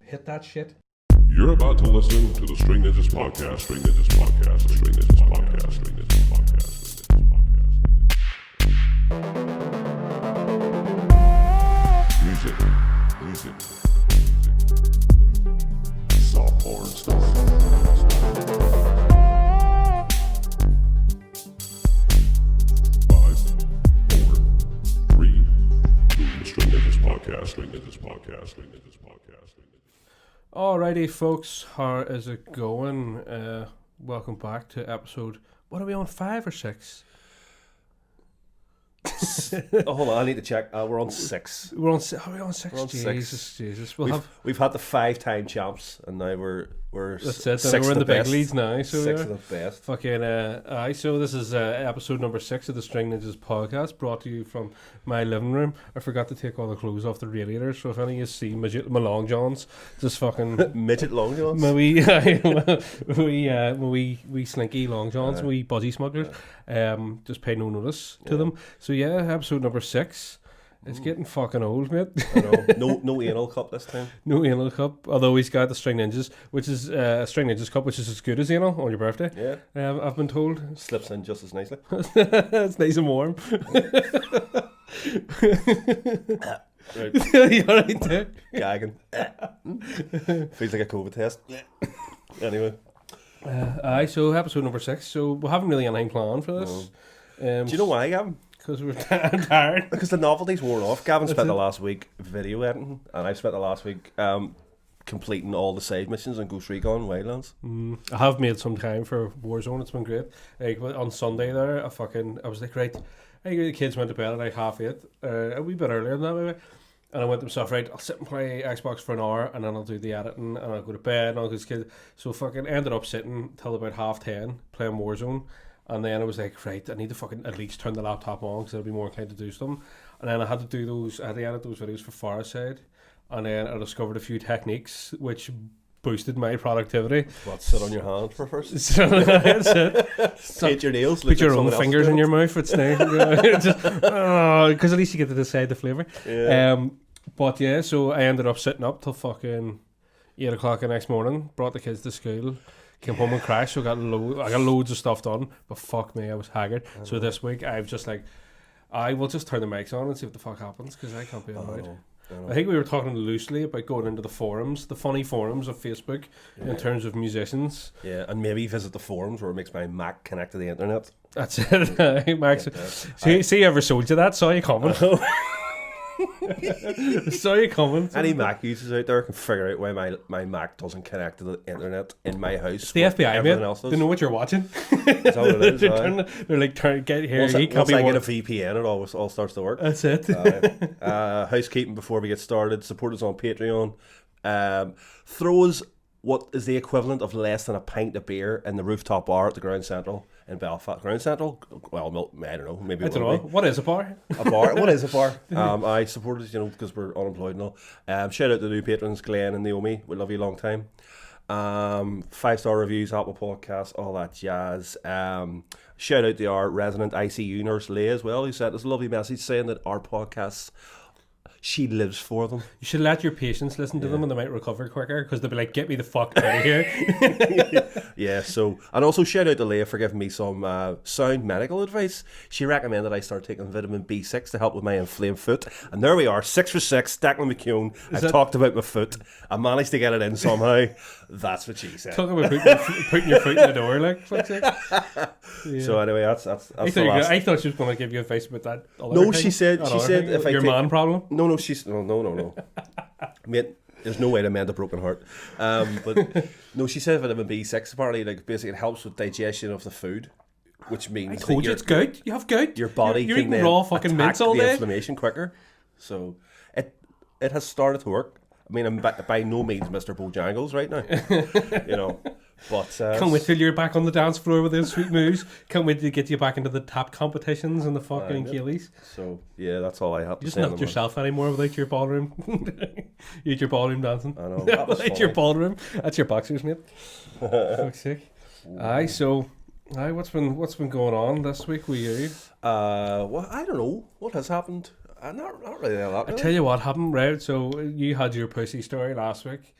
Hit that shit. You're about to listen to the String Ninjas Podcast, String Ninjas Podcast, String Ninjas Podcast, String Ninjas Podcast, String Ninjas Podcast. Music. Soft porn stuff. 5, 4, 3, 2, String Ninjas Podcast, String Ninjas Podcast, String Ninjas Podcast, String Ninjas. Alrighty, folks, how is it going? Welcome back to episode. What are we on, 5 or 6? Hold on, I need to check. We're on 6. We're on. Are we on 6? We're on Jesus. We've had the 5-time champs, and now we're That's it. six We're in of the big best. leads now. So 6 yeah. of the best. Fucking so this is episode number 6 of the String Ninjas podcast, brought to you from my living room. I forgot to take all the clothes off the radiator, so if any of you see my long johns, just fucking Midget long johns. my wee slinky long johns, my wee body smugglers. Just pay no notice to them. So yeah, episode number 6. It's getting fucking old, mate. I know. No anal cup this time. No anal cup, although he's got the String Ninjas, which is a String Ninjas cup, which is as good as anal on your birthday. Yeah. I've been told. Slips in just as nicely. It's nice and warm. Right. You alright there? Gagging. Feels like a COVID test. Anyway. So episode number 6. So we haven't really anything planned for this. Do you know why, Gavin? Because we're tired. Because the novelty's worn off. Gavin spent That's the it. last week video editing, and I've spent the last week completing all the side missions in Ghost Recon Wildlands. I have made some time for Warzone. It's been great. Like on Sunday there, I was like, right, the kids went to bed at like 8:30, a wee bit earlier than that maybe. And I went to myself, right, I'll sit and play Xbox for an hour, and then I'll do the editing, and I'll go to bed, and I'll go to kids. So fucking ended up sitting till about 10:30 playing Warzone. And then I was like, right, I need to fucking at least turn the laptop on because I'll be more inclined to do something. And then I had to edit those videos for Fireside. And then I discovered a few techniques which boosted my productivity. What, sit on your hand for first? So that's it. Paint your nails. Put your own fingers in your mouth. It's nice. Because at least you get to decide the flavour. Yeah. But yeah, so I ended up sitting up till fucking 8 o'clock the next morning, brought the kids to school. Came home and crashed, so I got loads of stuff done, but fuck me, I was haggard. So this week, I've just like, I will just turn the mics on and see what the fuck happens, because I can't be annoyed. I think we were talking loosely about going into the forums, the funny forums of Facebook, in terms of musicians. Yeah, and maybe visit the forums where it makes my Mac connect to the internet. That's it, Max. See, I ever sold you that? Saw you coming. Saw you coming. Any Mac users out there can figure out why my Mac doesn't connect to the internet in my house. The FBI, everything mate. else does. They know what you're watching. That's all it is. They're like, get here. Once I be get a one. VPN, it all starts to work. That's it. Housekeeping before we get started. Support us on Patreon. Throw us what is the equivalent of less than a pint of beer in the rooftop bar at the Ground Central in Belfast. Ground Central? Well, I don't know. Maybe I don't know. What is a bar? A bar? What is a bar? I support us, because we're unemployed and all. Shout out to the new patrons, Glenn and Naomi. We love you a long time. 5-star reviews, Apple Podcasts, all that jazz. Shout out to our resident ICU nurse, Leigh, as well, who sent us a lovely message saying that our podcasts, she lives for them. You should let your patients listen to them and they might recover quicker because they'll be like, get me the fuck out of here. Yeah, so, and also shout out to Leah for giving me some sound medical advice. She recommended I start taking vitamin B6 to help with my inflamed foot. And there we are, 6 for 6, Declan McCune. I've talked about my foot. I managed to get it in somehow. That's what she said. Talk about putting your foot in the door, like, fuck's sake. Yeah. So anyway, that's I the last. I thought she was going to give you advice about that other No, thing. she said if I your take, man problem. No, no. Mate, there's no way to mend a broken heart. But no, she said vitamin B6 apparently, like, basically it helps with digestion of the food, which means I told you it's gout. You have gout. Your body You're can eating then raw fucking attack mints all the day. inflammation quicker. So it has started to work. I mean, I'm by no means Mr. Bojangles right now, But can't wait till you're back on the dance floor with those sweet moves. Can't wait to get you back into the tap competitions and the fucking Keelys. So yeah, that's all I have to You just say. not yourself anymore without your ballroom. You had your ballroom dancing. I know. That was Without your ballroom. That's your boxers, mate. Fuck's sake. Aye, so what's been going on this week with you? Well, I don't know what has happened. Not really a lot. I Really. tell you what happened, right? So you had your pussy story last week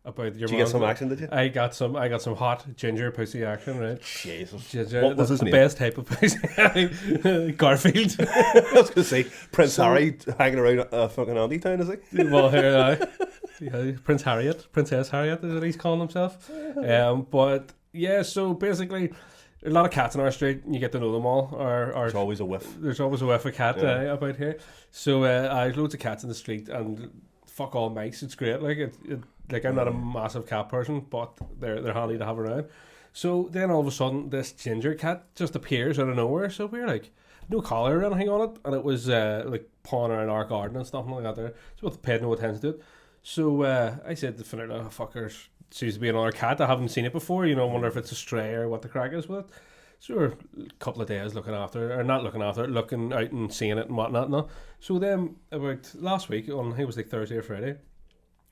about your. Did you get mum. some action? Did you? I got some hot ginger pussy action, right? Jesus. Ginger, What was that's his the name? best type of pussy. Garfield. I was going to say Prince Harry hanging around fucking Andy Town, is he? Well, here, yeah, Princess Harriet is what he's calling himself. But yeah, so basically, a lot of cats in our street. You get to know them all. There's always a whiff. There's always a whiff of cat Yeah. about here. So I have loads of cats in the street, and fuck all mice. It's great. Like I'm not a massive cat person, but they're handy to have around. So then all of a sudden, this ginger cat just appears out of nowhere. So we're like, no collar or anything on it, and it was like pawing around our garden and stuff like that. There, so we paid no attention to it. So I said to Finner, oh, fuckers, seems to be another cat. I haven't seen it before. You know, wonder if it's a stray or what the crack is with it. So we're a couple of days looking out and seeing it and whatnot. No. So then about last week, on I think it was like Thursday or Friday,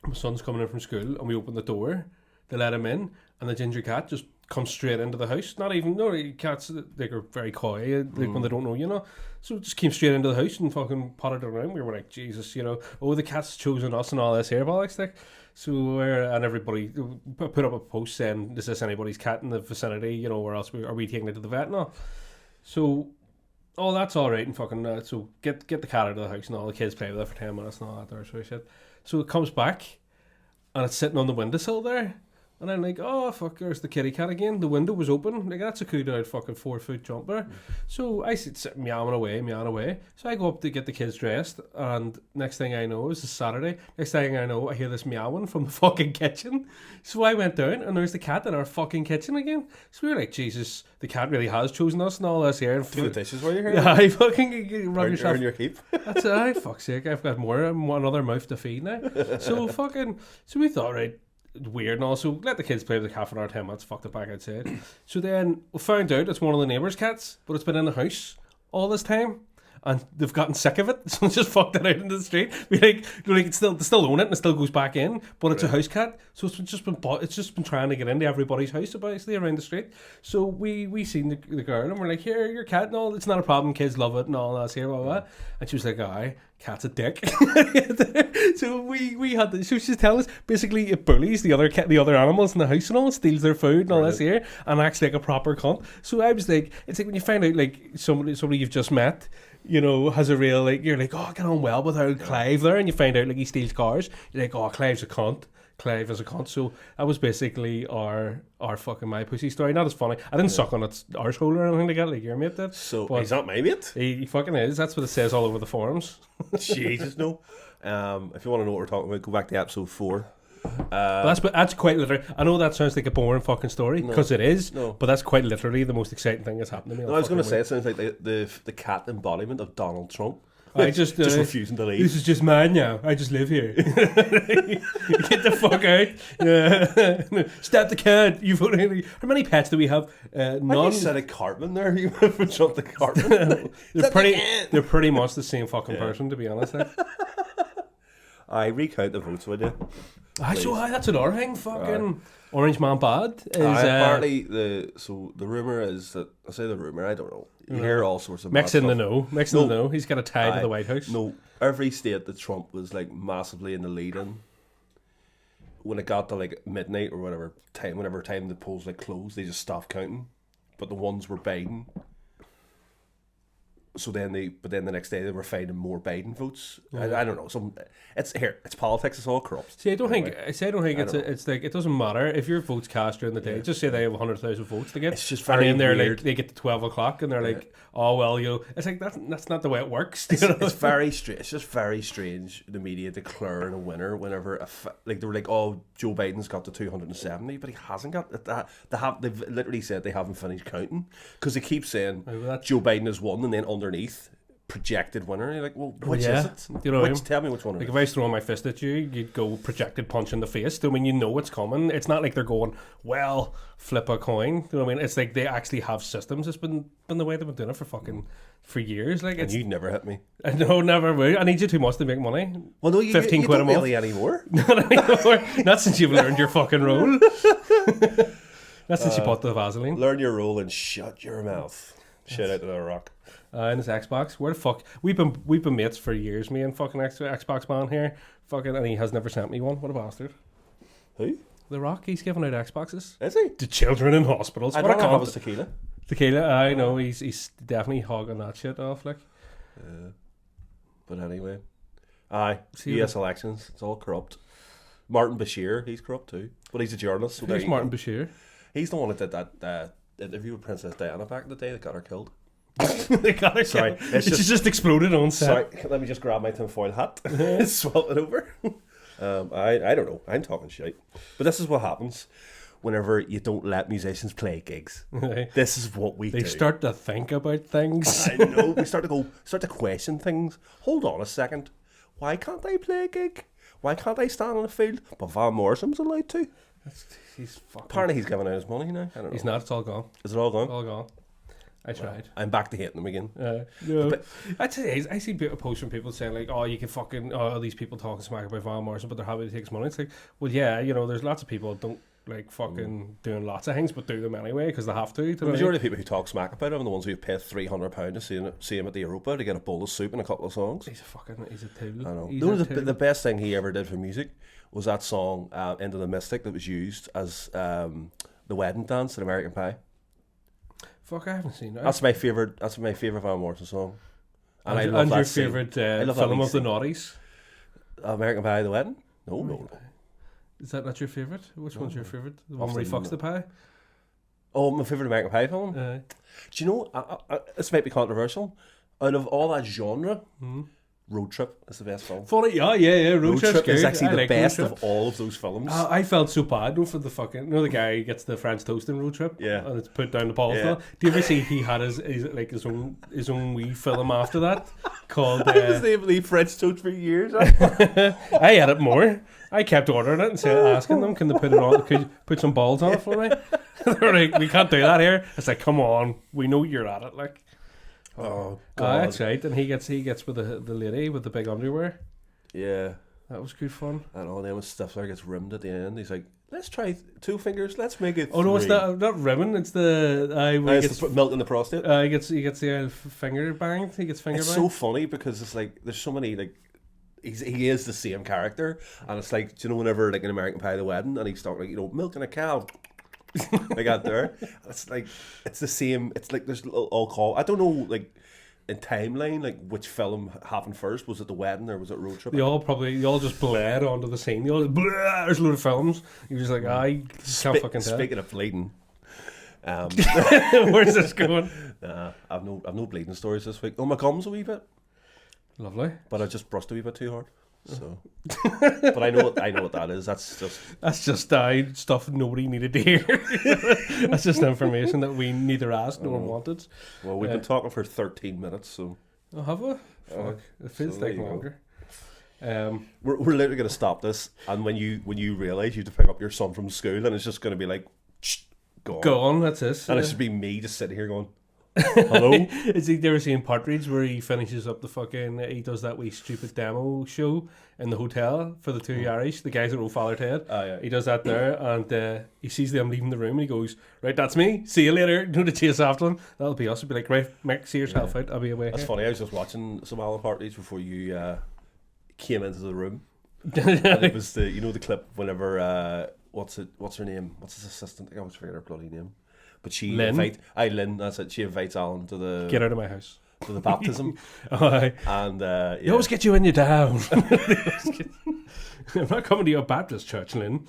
my son's coming in from school and we opened the door to let him in, and the ginger cat just comes straight into the house. Cats, they are very coy, like when they don't know, you know. So it just came straight into the house and fucking potted around. We were like, Jesus, you know, oh, the cat's chosen us and all this here, bollocks, like. So and everybody put up a post saying, is this anybody's cat in the vicinity, you know, or else are we taking it to the vet now? So, oh, that's all right and fucking, so get the cat out of the house and all, the kids play with it for 10 minutes and all that there sort of shit. So it comes back and it's sitting on the windowsill there. And I'm like, oh, fuck, there's the kitty cat again. The window was open. Like, that's a cool out fucking 4-foot jumper. So I sit meowing away. So I go up to get the kids dressed. And next thing I know, it's Saturday. Next thing I know, I hear this meowing from the fucking kitchen. So I went down and there's the cat in our fucking kitchen again. So we were like, Jesus, the cat really has chosen us and all this here. Do the dishes while you're here? Yeah, I fucking rub yourself. Earn your keep. That's it. Fuck's sake, I've got another mouth to feed now. So we thought, right, weird and also let the kids play with the cat for another 10 minutes, fucked it back outside. So then we found out it's one of the neighbours' cats, but it's been in the house all this time and they've gotten sick of it, so they just fucked it out into the street. They still own it and it still goes back in, but it's a house cat, so it's just been trying to get into everybody's house basically around the street. So we seen the girl and we're like, here, your cat, no, it's not a problem, kids love it and all that's here, blah, blah. And she was like, aye, cat's a dick. So we had so she's telling us basically it bullies the other animals in the house and all, steals their food and all this here, and acts like a proper cunt. So I was like, it's like when you find out like somebody you've just met, you know, has a real, like, you're like, oh, I get on well with our Clive there, and you find out like he steals cars, you're like, oh, Clive is a cunt. So that was basically our fucking my pussy story. Not as funny. I didn't suck on its arsehole or anything like that, like your mate did. So but he's not my mate? He fucking is. That's what it says all over the forums. Jesus, no. If you want to know what we're talking about, go back to episode 4. But that's quite literally. I know that sounds like a boring fucking story because it is. No. But that's quite literally the most exciting thing that's happened to me. No, I was going to say it sounds like the cat embodiment of Donald Trump. I just refusing to leave. This is just mine now. I just live here. Get the fuck out. Yeah. Stop the cat. How many pets do we have? None. You said a Cartman there. You went from Trump to Cartman. They're pretty much the same fucking person, to be honest. I recount the votes, would you? That's another thing. Fucking Orange Man Bad is apparently the rumor is that, I say the rumor, I don't know. You hear all sorts of Mix in the know. He's got a tie to the White House. No, every state that Trump was like massively in the lead in, when it got to like midnight or whatever time the polls like closed, they just stopped counting. But the ones were Biden. So then the next day they were finding more Biden votes. I don't know. It's politics. It's all corrupt. See, I don't think it's like it doesn't matter if your votes cast during the day. Just say they have 100,000 votes to get. It's just very and then they're weird. like they get to 12 o'clock and they're like, oh well, it's like that's not the way it works. It's very strange. It's just very strange. The media declaring a winner whenever they were like, oh, Joe Biden's got to 270, but he hasn't got that. They've literally said they haven't finished counting because they keep saying Joe Biden has won, and then underneath projected winner. And you're like, well, which is it? You know, tell me which one. Like if I was throwing my fist at you, you'd go projected punch in the face. I mean, you know what's coming. It's not like they're going, well, flip a coin. You know what I mean? It's like they actually have systems. It's been the way they've been doing it for years. Like, and you'd never hit me. No, never would. I need you too much to make money. Well, no, you 15 you quid don't a month. really anymore. Not anymore. Not since you've learned your fucking role. Not since you bought the Vaseline. Learn your role and shut your mouth. Shout out to The Rock. And his Xbox. Where the fuck? We've been mates for years. Me and fucking Xbox man here. Fucking, and he has never sent me one. What a bastard. Who? The Rock. He's giving out Xboxes Is he? to children in hospitals. I'd What a rather have cunt. his tequila. Tequila. I know. He's definitely hogging that shit off. Like. But anyway. Aye. See US elections. It's all corrupt. Martin Bashir, he's corrupt too. But he's a journalist. So there Who's you Martin go. Bashir? He's the one that did that interview with Princess Diana back in the day that got her killed. They got her. Sorry, killed. it's She's just exploded on set. Sorry, let me just grab my tinfoil hat. Swap it over. I don't know. I'm talking shit. But this is what happens whenever you don't let musicians play gigs. This is what we They do. start to think about things. I know. We start to question things. Hold on a second. Why can't I play a gig? Why can't I stand on the field? But Van Morrison's allowed to. He's fucking. Apparently he's giving out his money now. I don't know. He's not. It's all gone. Is it all gone? All gone. I tried. I'm back to hating him again. No. But- I see posts from people saying like, "Oh, you can fucking these people talking smack about Van Morrison, but they're happy to take his money." It's like, well, yeah, there's lots of people that don't like fucking doing lots of things, but do them anyway because they have to. The majority of people who talk smack about him are the ones who paid £300 to see him at the Europa to get a bowl of soup and a couple of songs. He's a tool. I know. He's No, a the tool. best thing he ever did for music was that song "Into the Mystic" that was used as the wedding dance in American Pie. Fuck, I haven't seen that. That's my favorite. That's my favorite Van Morrison song. And I love and that your scene. favorite I love that film wee of the scene. noughties? American Pie, the wedding? No. Is that not your favorite? Which one's your favorite? The one Off where he the fucks the pie? Oh, my favorite American Pie film. Do you know? This might be controversial. Out of all that genre, Road Trip is the best film. Funny, yeah. Road Trip's Trip is good. actually I the like best Road Trip. of all of those films. I felt so bad though for the fucking the guy who gets the French toast in Road Trip, Yeah. and it's put down the balls. Yeah. Do you ever see he had his own wee film after that called? I was able to eat French toast for years. I had it more. I kept ordering it and asking them, can they put it on? Could you put some balls on it for me? They're like, we can't do that here. It's like, come on, we know you're at it. Like, Oh that's right. And he gets with the lady with the big underwear. Yeah. That was good fun. And all them Stifler gets rimmed at the end. He's like, let's try 2 fingers. Let's make it. Oh no, it's 3. not ribbon. It's the It's the milk in the prostate. he gets the finger banged. He gets finger It's banged. so funny because it's like there's so many like he is the same character, and it's like, do you know, whenever like in American Pie the wedding and he's talking like, milking a cow. Like out there, it's like it's the same. It's like there's all call. I don't know like in timeline like which film happened first. Was it the wedding or was it Road Trip? They all just bled onto the scene. They all there's a load of films. You're just like, I can't fucking tell. Speaking of bleeding, Where's this going? I've no bleeding stories this week. Oh, my gums a wee bit, Lovely. but I just brushed a wee bit too hard. So, but I know what that is. That's just Stuff nobody needed to hear. That's just information that we neither asked nor wanted. well, we've been talking for 13 minutes, so Oh, have we? Fuck. It feels so there like you go. longer. we're literally gonna stop this. And when you realise you have to pick up your son from school, and it's just gonna be like, go on. Go on, that's it. And it should be me just sitting here going, hello. Is he ever seen Partridge where he finishes up the fucking he does that wee stupid demo show in the hotel for the two Irish, the guys that wrote Father Ted. Oh, yeah. He does that there and he sees them leaving the room and he goes, right, that's me, see you later. No to chase after them. That'll be us. He'll be like, right, Mick, see yourself out, I'll be away That's here. funny. I was just watching some Alan Partridge before you came into the room. And it was the clip whenever what's her name? What's his assistant? I always forget her bloody name. But she Lynn? Lynn, that's it. She invites Alan to the Get out of my house. to the baptism. Oh, aye. And They always get you when you're down. I'm not coming to your Baptist church, Lynn.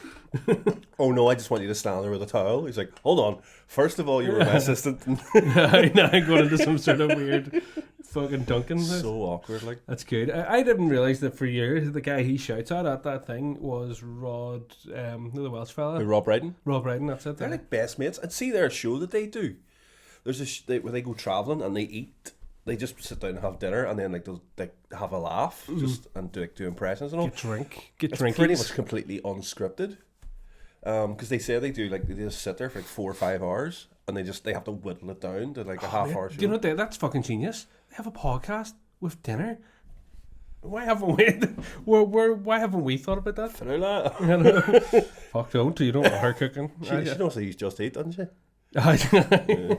oh no, I just want you to stand there with a towel. He's like, hold on. First of all, you were my assistant. Now I'm going into some sort of weird fucking Duncan. So awkward, like. That's good. I didn't realise that for years the guy he shouts at that thing was Rod, the Welsh fella. Rob Brydon. Rob Brydon, that's it. They're like best mates. And see their show that they do. There's where they go travelling and they eat. They just sit down and have dinner, and then they'll have a laugh, just and do impressions and all. Get It's drinkies. pretty much completely unscripted. Because they say they just sit there for like 4 or 5 hours, and they have to whittle it down to like a half hour show. Do you know what that's fucking genius? They have a podcast with dinner. Why haven't we? Why haven't we thought about that? Fuck don't. You don't want her cooking. She knows that he's just ate, doesn't she? Yeah.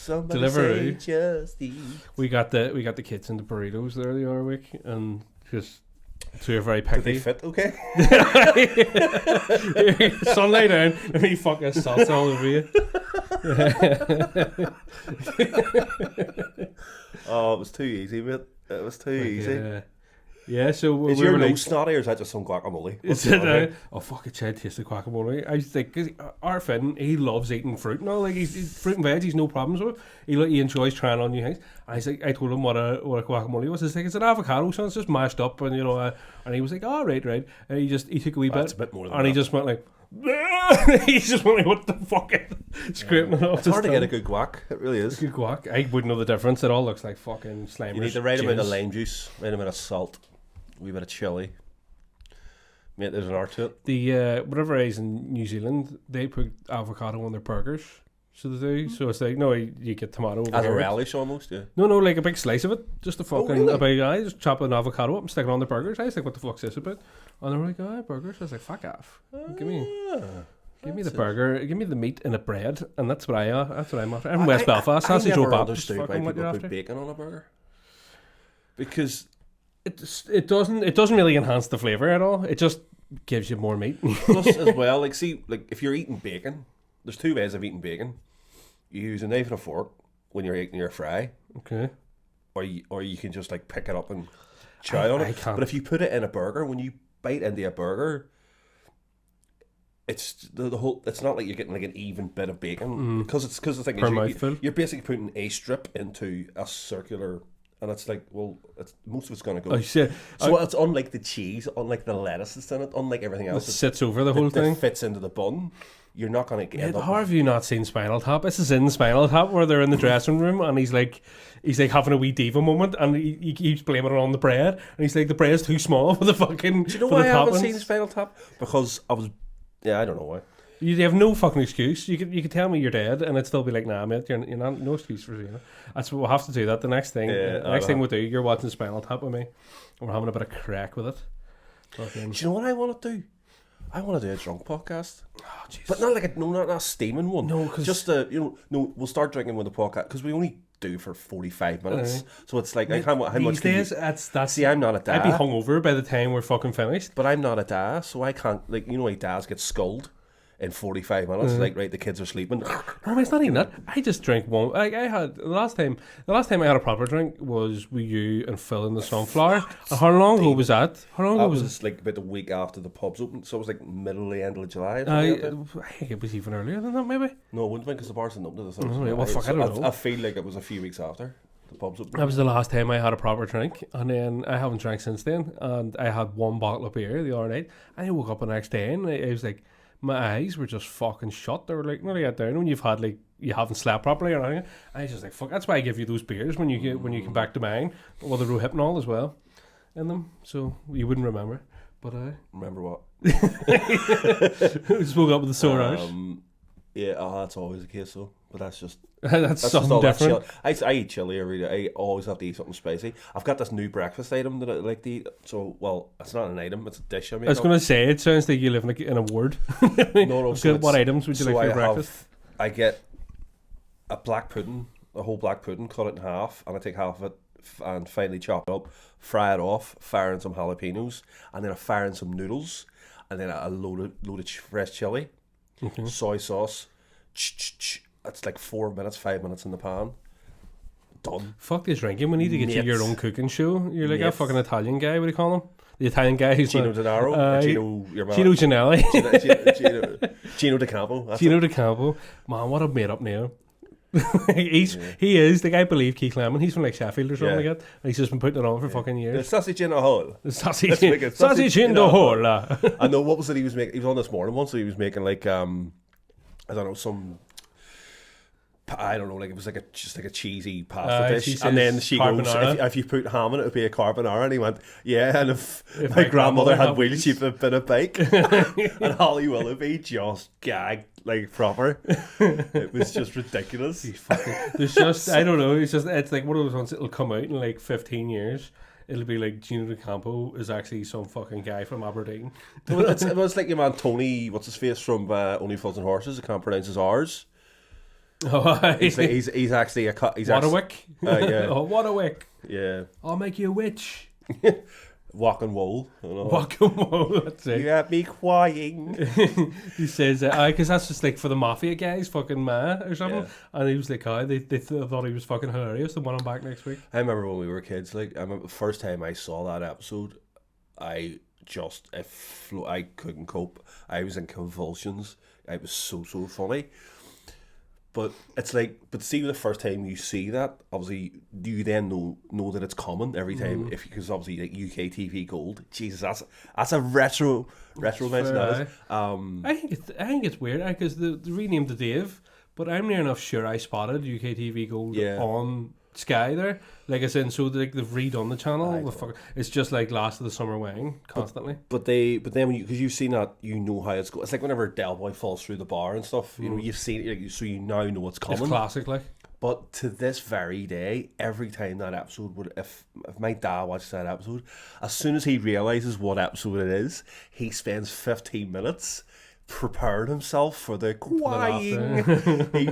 Somebody Deliveroo. say just eat. We got the kids into burritos there the other week, and just so you're very Did they picky. fit okay? Sun lay down and he fucking salts all over you. Oh, it was too easy, mate. It was too easy. Yeah, so we Is your were like, nose snotty or is that just some guacamole? is it, oh fuck, it said taste the guacamole. I was like, cause our Finn, he loves eating fruit and all. Like he's fruit and veg, he's no problems with it. He enjoys trying on new things. And he's like, I told him what a guacamole was. He's like, it's an avocado, so it's just mashed up, and and he was like, oh right. And he took a wee bit, That's a bit more than and he that. just went like. He just went like, what the fuck? Scraping it off. It's hard to get a good guac. It really is. good guac. I wouldn't know the difference. It all looks like fucking slime. You need the right amount of lime juice, right amount of salt, a wee bit of chilli. Mate, there's an art to it. The whatever it is in New Zealand, they put avocado on their burgers. So they do. So it's like, no, you get tomato over As a here. relish almost, yeah. No, like a big slice of it. Just a fucking really? a big guy. Just chop an avocado up and stick it on the burgers. I was like, what the fuck's this about? And they're like, burgers. I was like, fuck off. Give me the burger. Give me the meat and the bread, and that's what I'm after. I'm in West Belfast. I Sausage never Joe Baptist. understood why Fucking what people you're put after. bacon on a burger. Because It doesn't really enhance the flavor at all. It just gives you more meat. plus as well, like if you're eating bacon, there's two ways of eating bacon. You use a knife and a fork when you're eating your fry, Okay. or you can just like pick it up and chow on it. I can't. But if you put it in a burger, when you bite into a burger, it's the whole. It's not like you're getting like an even bit of bacon because the thing Per is mouthful. you're basically putting a strip into a circular, and it's like, well, most of it's gonna go. Oh shit! So it's unlike the cheese, unlike the lettuce that's in it, unlike everything It else sits over the whole that thing. fits into the bun. You're not gonna get. How have you not seen Spinal Tap? This is in Spinal Tap where they're in the dressing room and he's like having a wee diva moment and he keeps blaming it on the bread and he's like, the bread's too small for the fucking. Do you know for why the I haven't toppings. seen Spinal Tap? Because I was. Yeah, I don't know why. You have no fucking excuse. You could tell me you're dead and it'd still be like, nah, mate, you're not no excuse for seeing it. That's what we'll have to do. That the next thing. Yeah, the next thing we'll do. You're watching Spinal Tap with me and we're having a bit of crack with it. Fucking. Do you know what I want to do? I want to do a drunk podcast, Oh, Jesus. but not like not a steaming one. No, 'cause- just we'll start drinking with the podcast because we only do for 45 minutes, so it's like how much These can days, you, that's. see? I'm not a I'd be dad, hungover by the time we're fucking finished. but I'm not a dad, so I can't like dads get sculled in 45 minutes. Like right, the kids are sleeping. No, it's not even that. I just drink one. Like I had the last time I had a proper drink was with you and Phil in the Sunflower. And how long ago was that? How long That ago was it? was like about the week after the pubs opened, so it was like middle to end of July. or I something like that. think it was even earlier than that, maybe. No, it wouldn't have been because the bars didn't open to the Oh, Sunday. yeah, well, fuck, I don't know. I feel like it was a few weeks after the pubs opened. That was the last time I had a proper drink, and then I haven't drank since then. And I had one bottle of beer the other night, and I woke up the next day, and I was like, my eyes were just fucking shut. They were like nearly out down when you've had like you haven't slept properly or anything. I was just like, fuck. That's why I give you those beers when you come back to mine. Well, the Rohypnol as well in them, so you wouldn't remember. But I Remember what? just woke up with a sore eyes. Yeah, that's always the case though. But that's just That's just something all that different. chill. I eat chili every day. I always have to eat something spicy. I've got this new breakfast item that I like to eat. So, well, it's not an item; it's a dish. I I was going to say, it sounds like you live in a ward. no. So What items would you like for your breakfast? I get a black pudding, a whole black pudding, cut it in half, and I take half of it and finely chop it up, fry it off, fire in some jalapenos, and then I fire in some noodles, and then a load of fresh chili, soy sauce. That's like 4 minutes, 5 minutes in the pan. Done. Fuck this drinking. We need to get you your Mates. own cooking show. You're like a Mates. fucking Italian guy. What do you call him? The Italian guy who's Gino not- Denaro, Gino, your man. Gino Ginelli. Gino De Campo. That's Gino De Campo. Man, what a made up name. He is the guy. I believe Keith Lemon. He's from like Sheffield or something Yeah. like that. And he's just been putting it on for fucking The years. sausage in a hole. Sausage, Let's make it sausage in the hole. I know what was it he was making. He was on this morning once, so he was making like I don't know, some. I don't know, like it was like just like a cheesy pasta she dish, says and then she goes, carbonara. if you put ham in it, it'd be a carbonara, and he went, yeah, and if If my grandmother had had wheels, she'd have been a bike, and Holly Willoughby just gagged like proper. It was just ridiculous. There's just, I don't know. It's like one of those ones that'll come out in like 15 years. It'll be like Gino De Campo is actually some fucking guy from Aberdeen. It was like your man Tony, what's his face from Only Fools and Horses. I can't pronounce his R's. Oh, He's actually a cut. He's what a actually, wick. yeah. Oh, what a wick. Yeah. I'll make you a witch. Walk and wool. Walk and wall, that's it. You have me crying. He says, because that's just like for the mafia guys, fucking ma or something. Yeah. And he was like, they thought he was fucking hilarious. They want him back next week. I remember when we were kids. Like, I remember the first time I saw that episode, I couldn't cope. I was in convulsions. It was so funny. But it's like, see, the first time you see that, obviously, you then know that it's common every time. Because obviously, like UK TV Gold, Jesus, that's a retro mention. That is. I think it's weird because they renamed the Dave, but I'm near enough sure I spotted UK TV Gold on Sky there. Like I said, so they've redone the channel. It's just like Last of the Summer Wing constantly. But then because you've seen that, you know how it's going. It's like whenever Del Boy falls through the bar and stuff. You know, you've seen it, so you now know what's coming. It's classic, like. But to this very day, every time that episode would, if my dad watched that episode, as soon as he realizes what episode it is, he spends 15 minutes prepared himself for the crying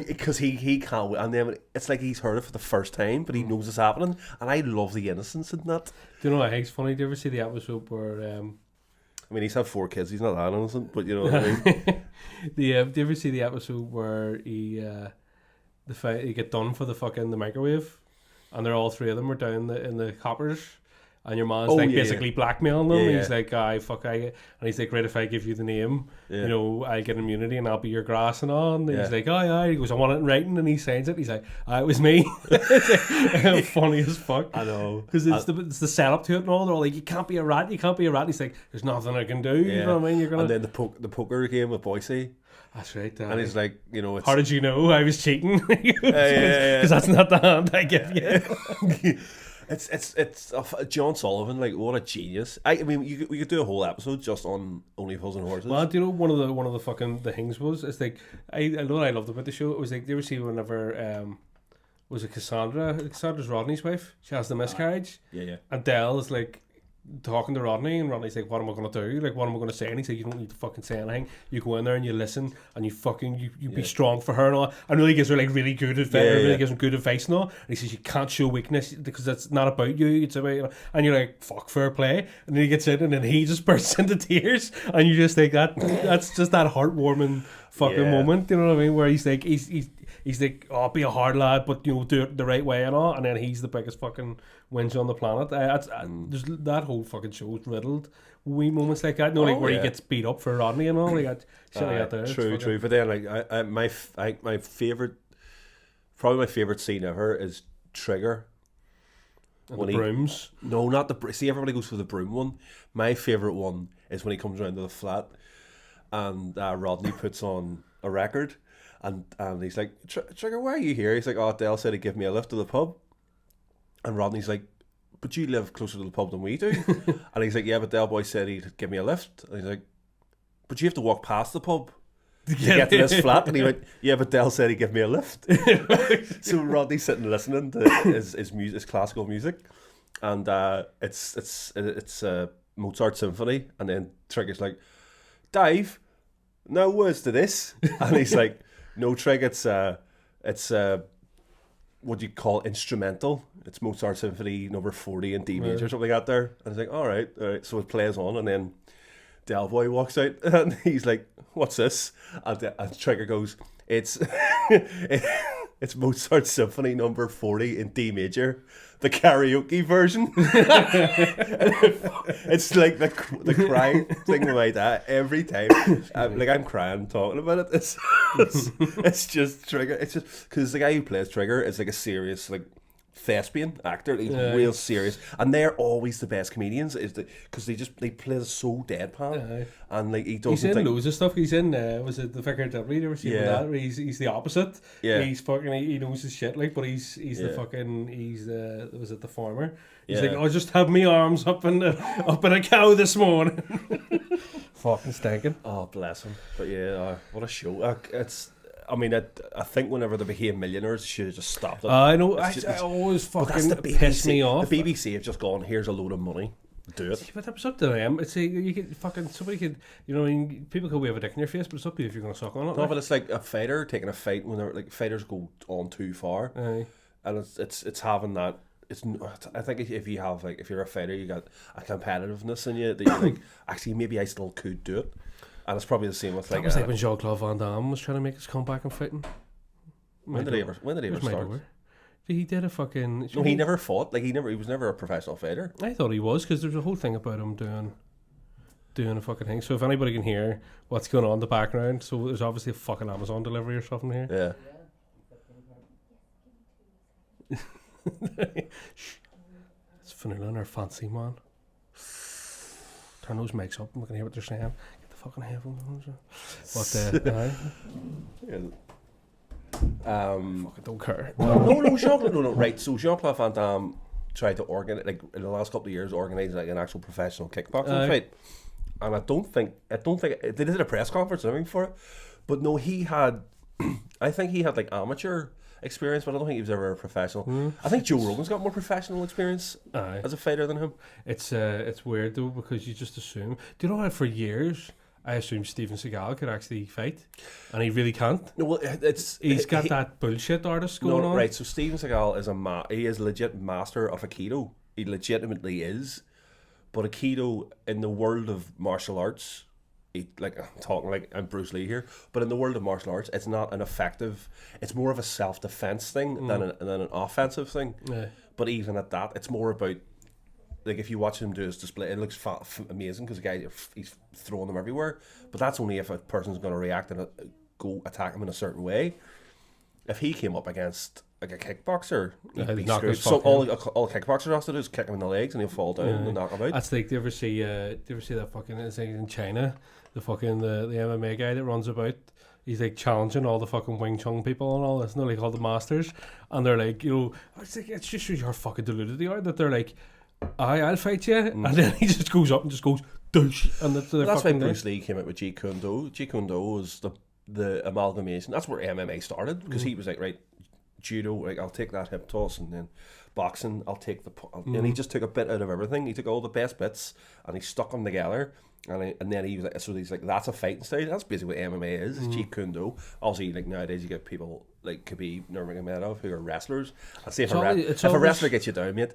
because he can't, and then it's like he's heard it for the first time, but he knows it's happening, and I love the innocence in that. Do you know what I think's funny? Do you ever see the episode where I mean, he's had 4 kids, he's not that innocent, but you know what I mean. do you ever see the episode where he get done for the microwave, and they're all 3 of them are down in the coppers, and your man's basically blackmailing them. Yeah, he's like, and he's like, right, if I give you the name, you know, I get immunity and I'll be your grass and all. And he's like, he goes, I want it in writing, and he signs it. He's like, it was me. It's like, funny as fuck. I know, because it's the setup to it and all. They're all like, you can't be a rat. He's like, there's nothing I can do. You know what I mean? You're gonna. And then the poker game with Boise. That's right. And he's like, you know, how did you know I was cheating? Because that's not the hand I give you. It's John Sullivan, like, what a genius. I mean, we could do a whole episode just on Only Fools and Horses. Well, do you know one of the fucking the things was, it's like, I know what I loved about the show. It was like, do you ever see whenever was it Cassandra's Rodney's wife, she has the miscarriage, and Dell is like talking to Rodney, and Rodney's like, what am I going to do? Like, what am I going to say? And he's like, you don't need to fucking say anything. You go in there and you listen, and you be strong for her and all. And really gives her like really good advice, gives him good advice and all. And he says, you can't show weakness because that's not about you, it's about, you know. And you're like, fuck, fair play. And then he gets in and then he just bursts into tears, and you just think that's just that heartwarming fucking moment, you know what I mean? Where he's like, he's like, oh, be a hard lad, but you know, do it the right way and all. And then he's the biggest fucking whinge on the planet. There's that whole fucking show is riddled wee moments like that. Where he gets beat up for Rodney and all. Like that shit like that there. True. But then, like, my favorite, probably my favorite scene ever is Trigger. And the brooms. No, not the. See, everybody goes for the broom one. My favorite one is when he comes around to the flat, and Rodney puts on a record. And he's like, Trigger, why are you here? He's like, oh, Dale said he'd give me a lift to the pub. And Rodney's like, but you live closer to the pub than we do. And he's like, yeah, but Del Boy said he'd give me a lift. And he's like, but you have to walk past the pub to get to this flat. And he went, yeah, but Del said he'd give me a lift. So Rodney's sitting listening to his classical music. And it's Mozart Symphony. And then Trigger's like, Dave, no words to this. And he's like, no, Trig, it's what do you call instrumental? It's Mozart Symphony number 40 in D major or something like that there. And he's like, all right. So it plays on, and then Del Boy walks out and he's like, what's this? And Trigger goes, it's it's Mozart Symphony number 40 in D major, the karaoke version. It's like the crying thing with my dad every time. I'm crying talking about it. It's just Trigger. It's just because the guy who plays Trigger is like a serious, like, thespian actor. He's real serious, and they're always the best comedians. Because they play so deadpan, and like he's in loads of stuff. He's in was it The Vicar of Dublin? You ever seen that? Where he's the opposite. Yeah, he's fucking. He knows his shit, like, but he's the fucking. He's was it the farmer? He's like, I just have my arms up in a cow this morning. Fucking stinking. Oh, bless him. But yeah, what a show. I mean, I think whenever they became millionaires, should have just stopped it. I know. I always fucking piss me off. The BBC have just gone, here's a load of money. Do it. See, but it's up to them. It's you could fucking somebody could people could wave a dick in your face, but it's up to you if you're gonna suck on it. No, but it's like a fighter taking a fight when they're like fighters go on too far, Aye. and it's having that. I think if you have like if you're a fighter, you got a competitiveness in you that you're like actually maybe I still could do it, and it's probably the same with That like. was like when Jean-Claude Van Damme was trying to make his comeback in fighting. When did he ever Where's my start? door? He did a fucking. No, he never fought. Like he was never a professional fighter. I thought he was because there's a whole thing about him doing a fucking thing. So if anybody can hear what's going on in the background, so there's obviously a fucking Amazon delivery or something here. Yeah. Shh. It's Vanilla and her fancy man. Turn those mics up and we can hear what they're saying. Get the fucking headphones on. What Yeah. fucking don't care. No, Jean-Claude, no. Right, so Jean-Claude Van Damme tried to organize, like in the last couple of years, organize like an actual professional kickboxing fight, and I don't think they did a press conference or anything for it, but no, he had, I think he had like amateur experience, but I don't think he was ever a professional. I think Joe Rogan's got more professional experience as a fighter than him. It's weird though because you just assume. Do you know what? For years, I assumed Steven Seagal could actually fight, and he really can't. No, well, He's got that bullshit artist going on. Right, so Steven Seagal is he is legit master of Aikido. He legitimately is, but Aikido in the world of martial arts, I'm talking like I'm Bruce Lee here, but in the world of martial arts, it's not an effective. It's more of a self-defense thing than an offensive thing. Yeah. But even at that, it's more about. Like if you watch him do his display, it looks amazing because the guy he's throwing them everywhere. But that's only if a person's going to react and go attack him in a certain way. If he came up against like a kickboxer, he'd be screwed. So all a kickboxer has to do is kick him in the legs and he'll fall down and knock him out. That's like, do you ever see that fucking it's like in China, the MMA guy that runs about. He's like challenging all the fucking Wing Chun people and all this, and they're like all the masters, and they're like, it's like it's just your fucking deluded they are that they're like. I'll fight you, and then he just goes up and just goes douche, and that's why Bruce Lee came out with Jeet Kune Do. Jeet Kune Do was the amalgamation. That's where MMA started because he was like, right, judo, like I'll take that hip toss, and then boxing, I'll take and he just took a bit out of everything. He took all the best bits and he stuck them together, and then he was like, so he's like, that's a fighting style. That's basically what MMA is. It's Jeet Kune Do. Obviously, like nowadays you get people like Khabib Nurmagomedov who are wrestlers. I'd say if a wrestler gets you down, mate.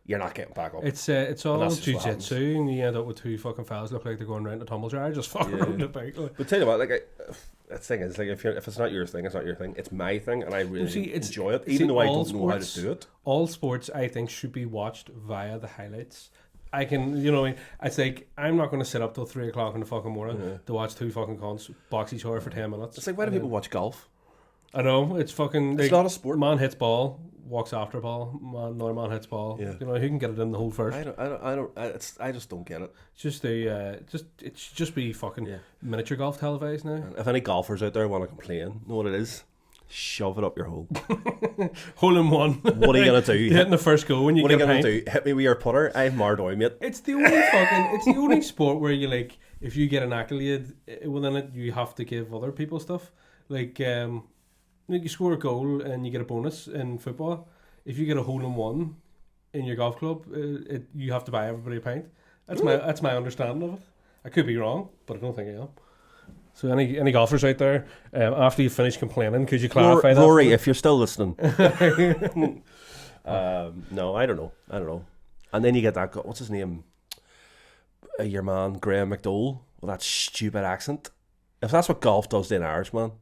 You're not getting back up. It's all jiu-jitsu, and you end up with two fucking fellas look like they're going around a tumble dryer, just fucking around the bike. But tell you what, like the thing is, like if it's not your thing, it's not your thing. It's my thing, and I really enjoy it, even though I don't know how to do it. All sports, I think, should be watched via the highlights. I can, it's like I'm not going to sit up till 3 o'clock in the fucking morning to watch two fucking cons box each other for 10 minutes. It's like why do people watch golf? I know it's fucking. It's not a sport. Man hits ball, walks after ball. Another man hits ball. Yeah. Who can get it in the hole first? I just don't get it. It should just be fucking miniature golf televised now. And if any golfers out there want to complain, know what it is? Shove it up your hole. Hole in one. What are you gonna do? Hitting the first goal when you. What are you gonna do? Hit me with your putter. I'm Mardoy, mate. It's the only sport where you like if you get an accolade within it, you have to give other people stuff like you score a goal and you get a bonus in football. If you get a hole in one in your golf club, you have to buy everybody a pint. That's my understanding of it. I could be wrong, but I don't think I am. So any golfers out there, after you finish complaining, could you clarify that? Rory, if you're still listening. No, I don't know. And then you get that, what's his name? Your man, Graham McDowell, with that stupid accent. If that's what golf does to an Irishman.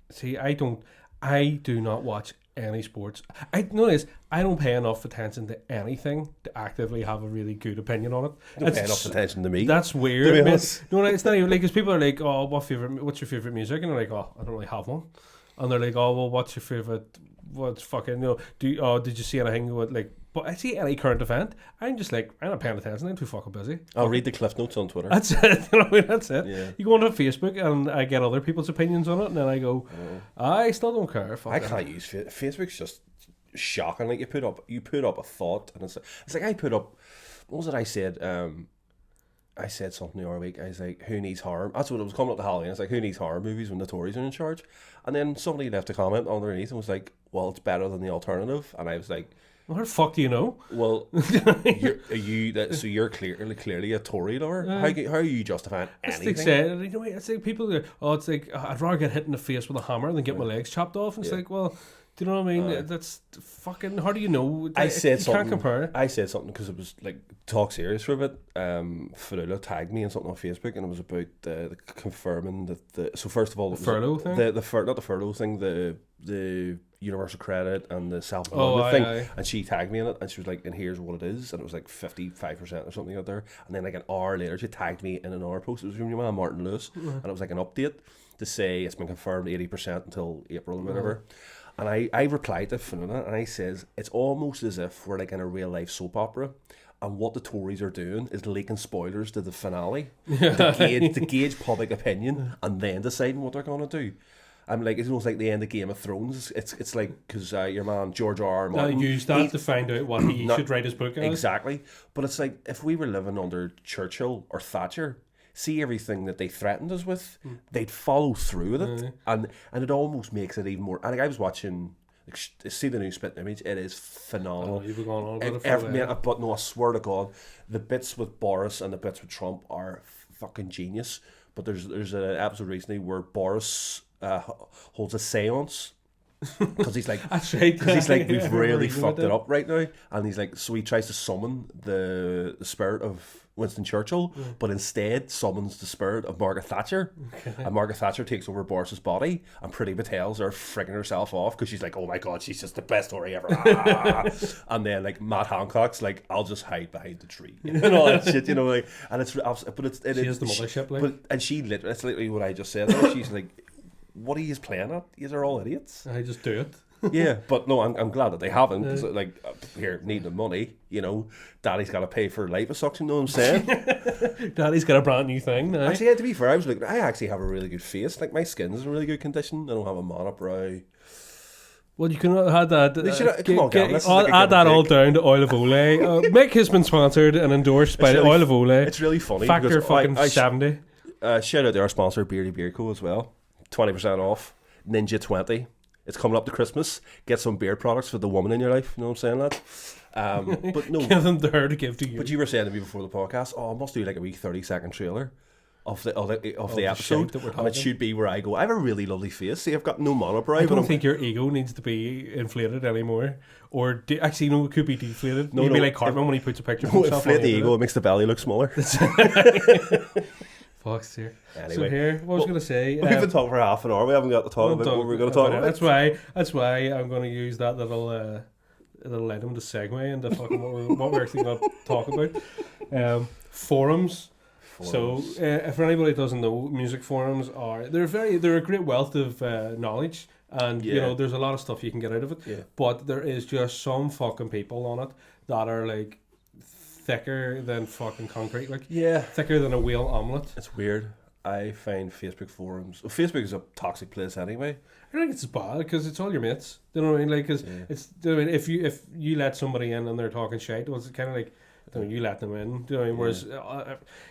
See, I do not watch any sports. I don't pay enough attention to anything to actively have a really good opinion on it. You don't pay enough attention to me. That's weird. No, it's not even like, because people are like, oh, what's your favourite music? And they're like, oh, I don't really have one. And they're like, oh, well, what's your favourite, what's fucking, did you see anything with like, but I see any current event, I'm just like, I'm not paying attention, I'm too fucking busy. I'll read the cliff notes on Twitter. That's it. That's it. Yeah. You go onto Facebook and I get other people's opinions on it, and then I go, I still don't care. I can't use Facebook's just shocking. Like you put up a thought, and it's like I put up. What was it I said? I said something the other week. I was like, "Who needs horror?" That's what it was coming up to Halloween. It's like, "Who needs horror movies when the Tories are in charge?" And then somebody left a comment underneath and was like, "Well, it's better than the alternative." And I was like, Well, how the fuck do you know? Well, so you're clearly a Tory lover. How are you justifying anything? It's like people go, oh, it's like I'd rather get hit in the face with a hammer than get my legs chopped off. And it's like, well, do you know what I mean? That's fucking. How do you know? I said you something. Can't compare. I said something because it was like talk serious for a bit. Fadula tagged me in something on Facebook, and it was about the confirming that so first of all, it was furlough thing. Not the furlough thing. The universal credit and the self-employment thing, and she tagged me in it, and she was like, "And here's what it is," and it was like 55% or something out there. And then like an hour later, she tagged me in another post. It was from your man Martin Lewis, and it was like an update to say it's been confirmed 80% until April or whatever. And I replied to Fiona and I says, it's almost as if we're like in a real life soap opera, and what the Tories are doing is leaking spoilers to the finale to gauge public opinion and then deciding what they're going to do. I'm like, it's almost like the end of Game of Thrones. It's like, because your man George R.R. Martin used that to find out what he should write his book as. Exactly. But it's like, if we were living under Churchill or Thatcher, see everything that they threatened us with, they'd follow through with it, and it almost makes it even more. And like, I was watching, see the new Spitting Image. It is phenomenal. You've been going on about it for a while. But no, I swear to God, the bits with Boris and the bits with Trump are fucking genius. But there's an episode recently where Boris holds a séance. Because he's like, that's right. Because he's like, we've really fucked it up right now, and he's like, so he tries to summon the spirit of Winston Churchill, but instead summons the spirit of Margaret Thatcher, and Margaret Thatcher takes over Boris's body, and Priti Patel's are frigging herself off because she's like, oh my god, she's just the best Tory ever. And then like Matt Hancock's like, I'll just hide behind the tree and all that shit, you know, like, and it's but she is the mothership, like, and she literally, it's literally what I just said. She's like, what are you playing at? These are all idiots. I just do it. Yeah, but no, I'm glad that they haven't. Cause like, here, need the money, you know, Daddy's got to pay for liposuction, you know what I'm saying? Daddy's got a brand new thing now. Actually, yeah, to be fair, I was like, I actually have a really good face. Like, my skin's in really good condition. I don't have a monobrow. Well, you can add that. Come on, Gavin, add that all down to Oil of Olay. Mick has been sponsored and endorsed by Oil of Olay. It's really funny. Factor fucking 70. Shout out to our sponsor, Beardy Beer Co. as well. 20% off. Ninja 20. It's coming up to Christmas. Get some beard products for the woman in your life. You know what I'm saying, lad? But no, give them to her to give to you. But you were saying to me before the podcast, oh, I must do like a wee 30-second trailer of the episode, and it should be where I go, I have a really lovely face. See, I've got no monobrow. I don't think your ego needs to be inflated anymore, or actually, no, it could be deflated. No, maybe like Cartman when he puts a picture of himself. Inflate the ego, it makes the belly look smaller. Fuck's here. Anyway, so here, what I was going to say. We've been talking for half an hour. We haven't got to talk about what we're going to talk about. That's why I'm going to use that little item to segue into fucking what we're actually going to talk about. Forums. So, if anybody doesn't know, music forums they're a great wealth of knowledge, and you know, there's a lot of stuff you can get out of it. Yeah. But there is just some fucking people on it that are like thicker than fucking concrete, like thicker than a wheel omelette. It's weird. I find Facebook forums. Well, Facebook is a toxic place anyway. I don't think it's bad because it's all your mates. Do you know what I mean? Like, because it's. Do you know what I mean? If you let somebody in and they're talking shit, well, it's kind of like, you let them in. Do you know what I mean? Whereas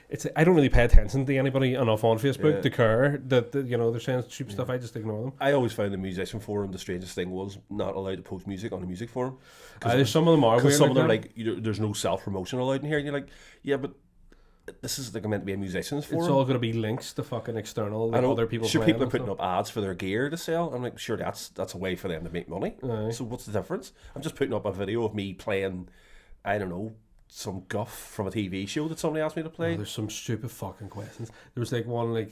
it's, I don't really pay attention to anybody enough on Facebook to care that you know, they're saying stupid stuff. I just ignore them. I always found the musician forum the strangest thing was not allowed to post music on a music forum. There's some of them are because some of them are like, there's no self promotion allowed in here, and you're like, yeah, but this is like meant to be a musician's forum. It's all going to be links to fucking external other people. Sure, people are putting up ads for their gear to sell. I'm like, sure, that's a way for them to make money. So what's the difference? I'm just putting up a video of me playing, I don't know, some guff from a TV show that somebody asked me to play. There's some stupid fucking questions. There was like one like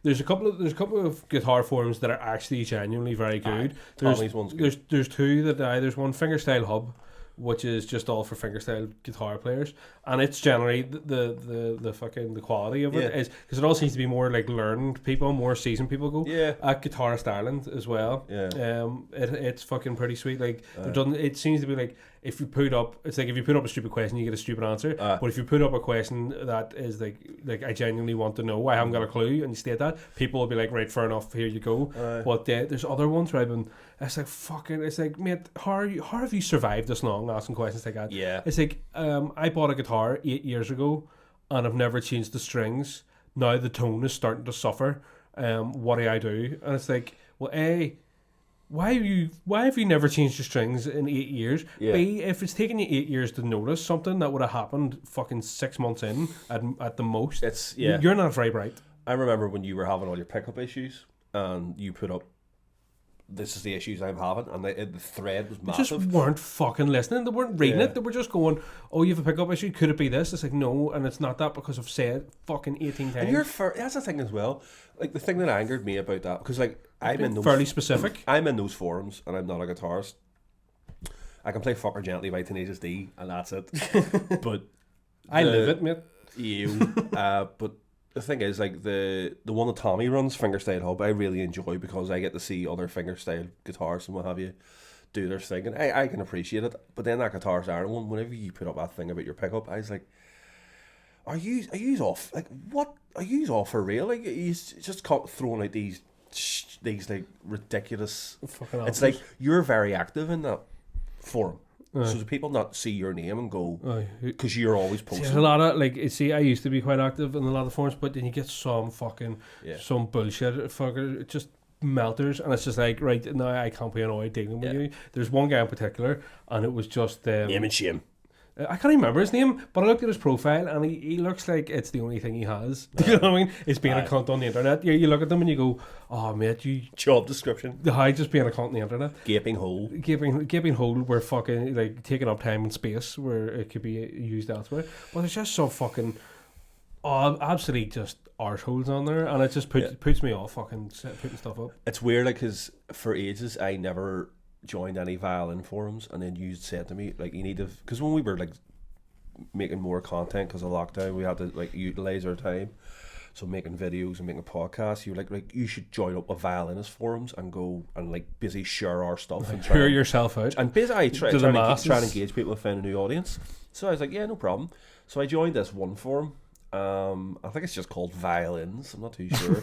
there's a couple of guitar forums that are actually genuinely very good. Tommy's one's good. There's two that there's one Fingerstyle Hub, which is just all for fingerstyle guitar players, and it's generally the fucking the quality of it is because it all seems to be more like learned people, more seasoned people go. At Guitarist Ireland as well. It's fucking pretty sweet. Like it seems to be like, if you put up, it's like if you put up a stupid question, you get a stupid answer. But if you put up a question that is like I genuinely want to know, I haven't got a clue, and you state that, people will be like, right, fair enough, here you go. But there's other ones where I've been, it's like fucking, it's like, mate, how have you survived this long asking questions like that? It's like, I bought a guitar 8 years ago, and I've never changed the strings. Now the tone is starting to suffer. What do I do? And it's like, well, why have you never changed your strings in 8 years? Yeah. B, if it's taken you 8 years to notice something that would have happened fucking 6 months in at the most, you're not very bright. I remember when you were having all your pickup issues, and you put up, "This is the issues I'm having," and the thread was They massive. just weren't fucking listening. They weren't reading it. They were just going, "Oh, you have a pickup issue. Could it be this?" It's like, no, and it's not that because I've said fucking 18 And you're times. that's the thing as well. Like the thing that angered me about that, because like I'm in those Fairly specific. I'm in those forums, and I'm not a guitarist. I can play "Fucker Gently" by Tenacious D, and that's it. But I live it, mate. but the thing is, like the one that Tommy runs, Fingerstyle Hub, I really enjoy because I get to see other fingerstyle guitarists and what have you do their thing, and I can appreciate it. But then that Guitars Iron one, whenever you put up that thing about your pickup, I was like, are you off? Like, what are you off for real? Like, you just throwing out these like ridiculous. Fucking It's answers. like you're very active in that forum. So do people not see your name and go, because you're always See, posting? there's a lot of I used to be quite active in a lot of forums, but then you get some fucking some bullshit fucker just melters, and it's just like, right now I can't be annoyed dealing with you. There's one guy in particular, and it was just Name and shame. I can't even remember his name, but I looked at his profile and he looks like it's the only thing he has. Do you know what I mean? It's being a cunt on the internet. You look at them and you go, "Oh mate, you Job description. just being a cunt on the internet." Gaping hole. Gaping hole where fucking like taking up time and space where it could be used elsewhere. But there's just some fucking absolute just arseholes on there, and it just puts me off fucking putting stuff up. It's weird, like, because for ages I never joined any violin forums, and then you said to me, like, you need to, because when we were like making more content because of lockdown, we had to like utilize our time, so making videos and making podcasts, you were like you should join up with violinist forums and go and like busy share our stuff and Hear yourself out. and basically try To the to masses. try and engage people and find a new audience. So I was like, yeah, no problem. So I joined this one forum. I think it's just called Violins. I'm not too sure.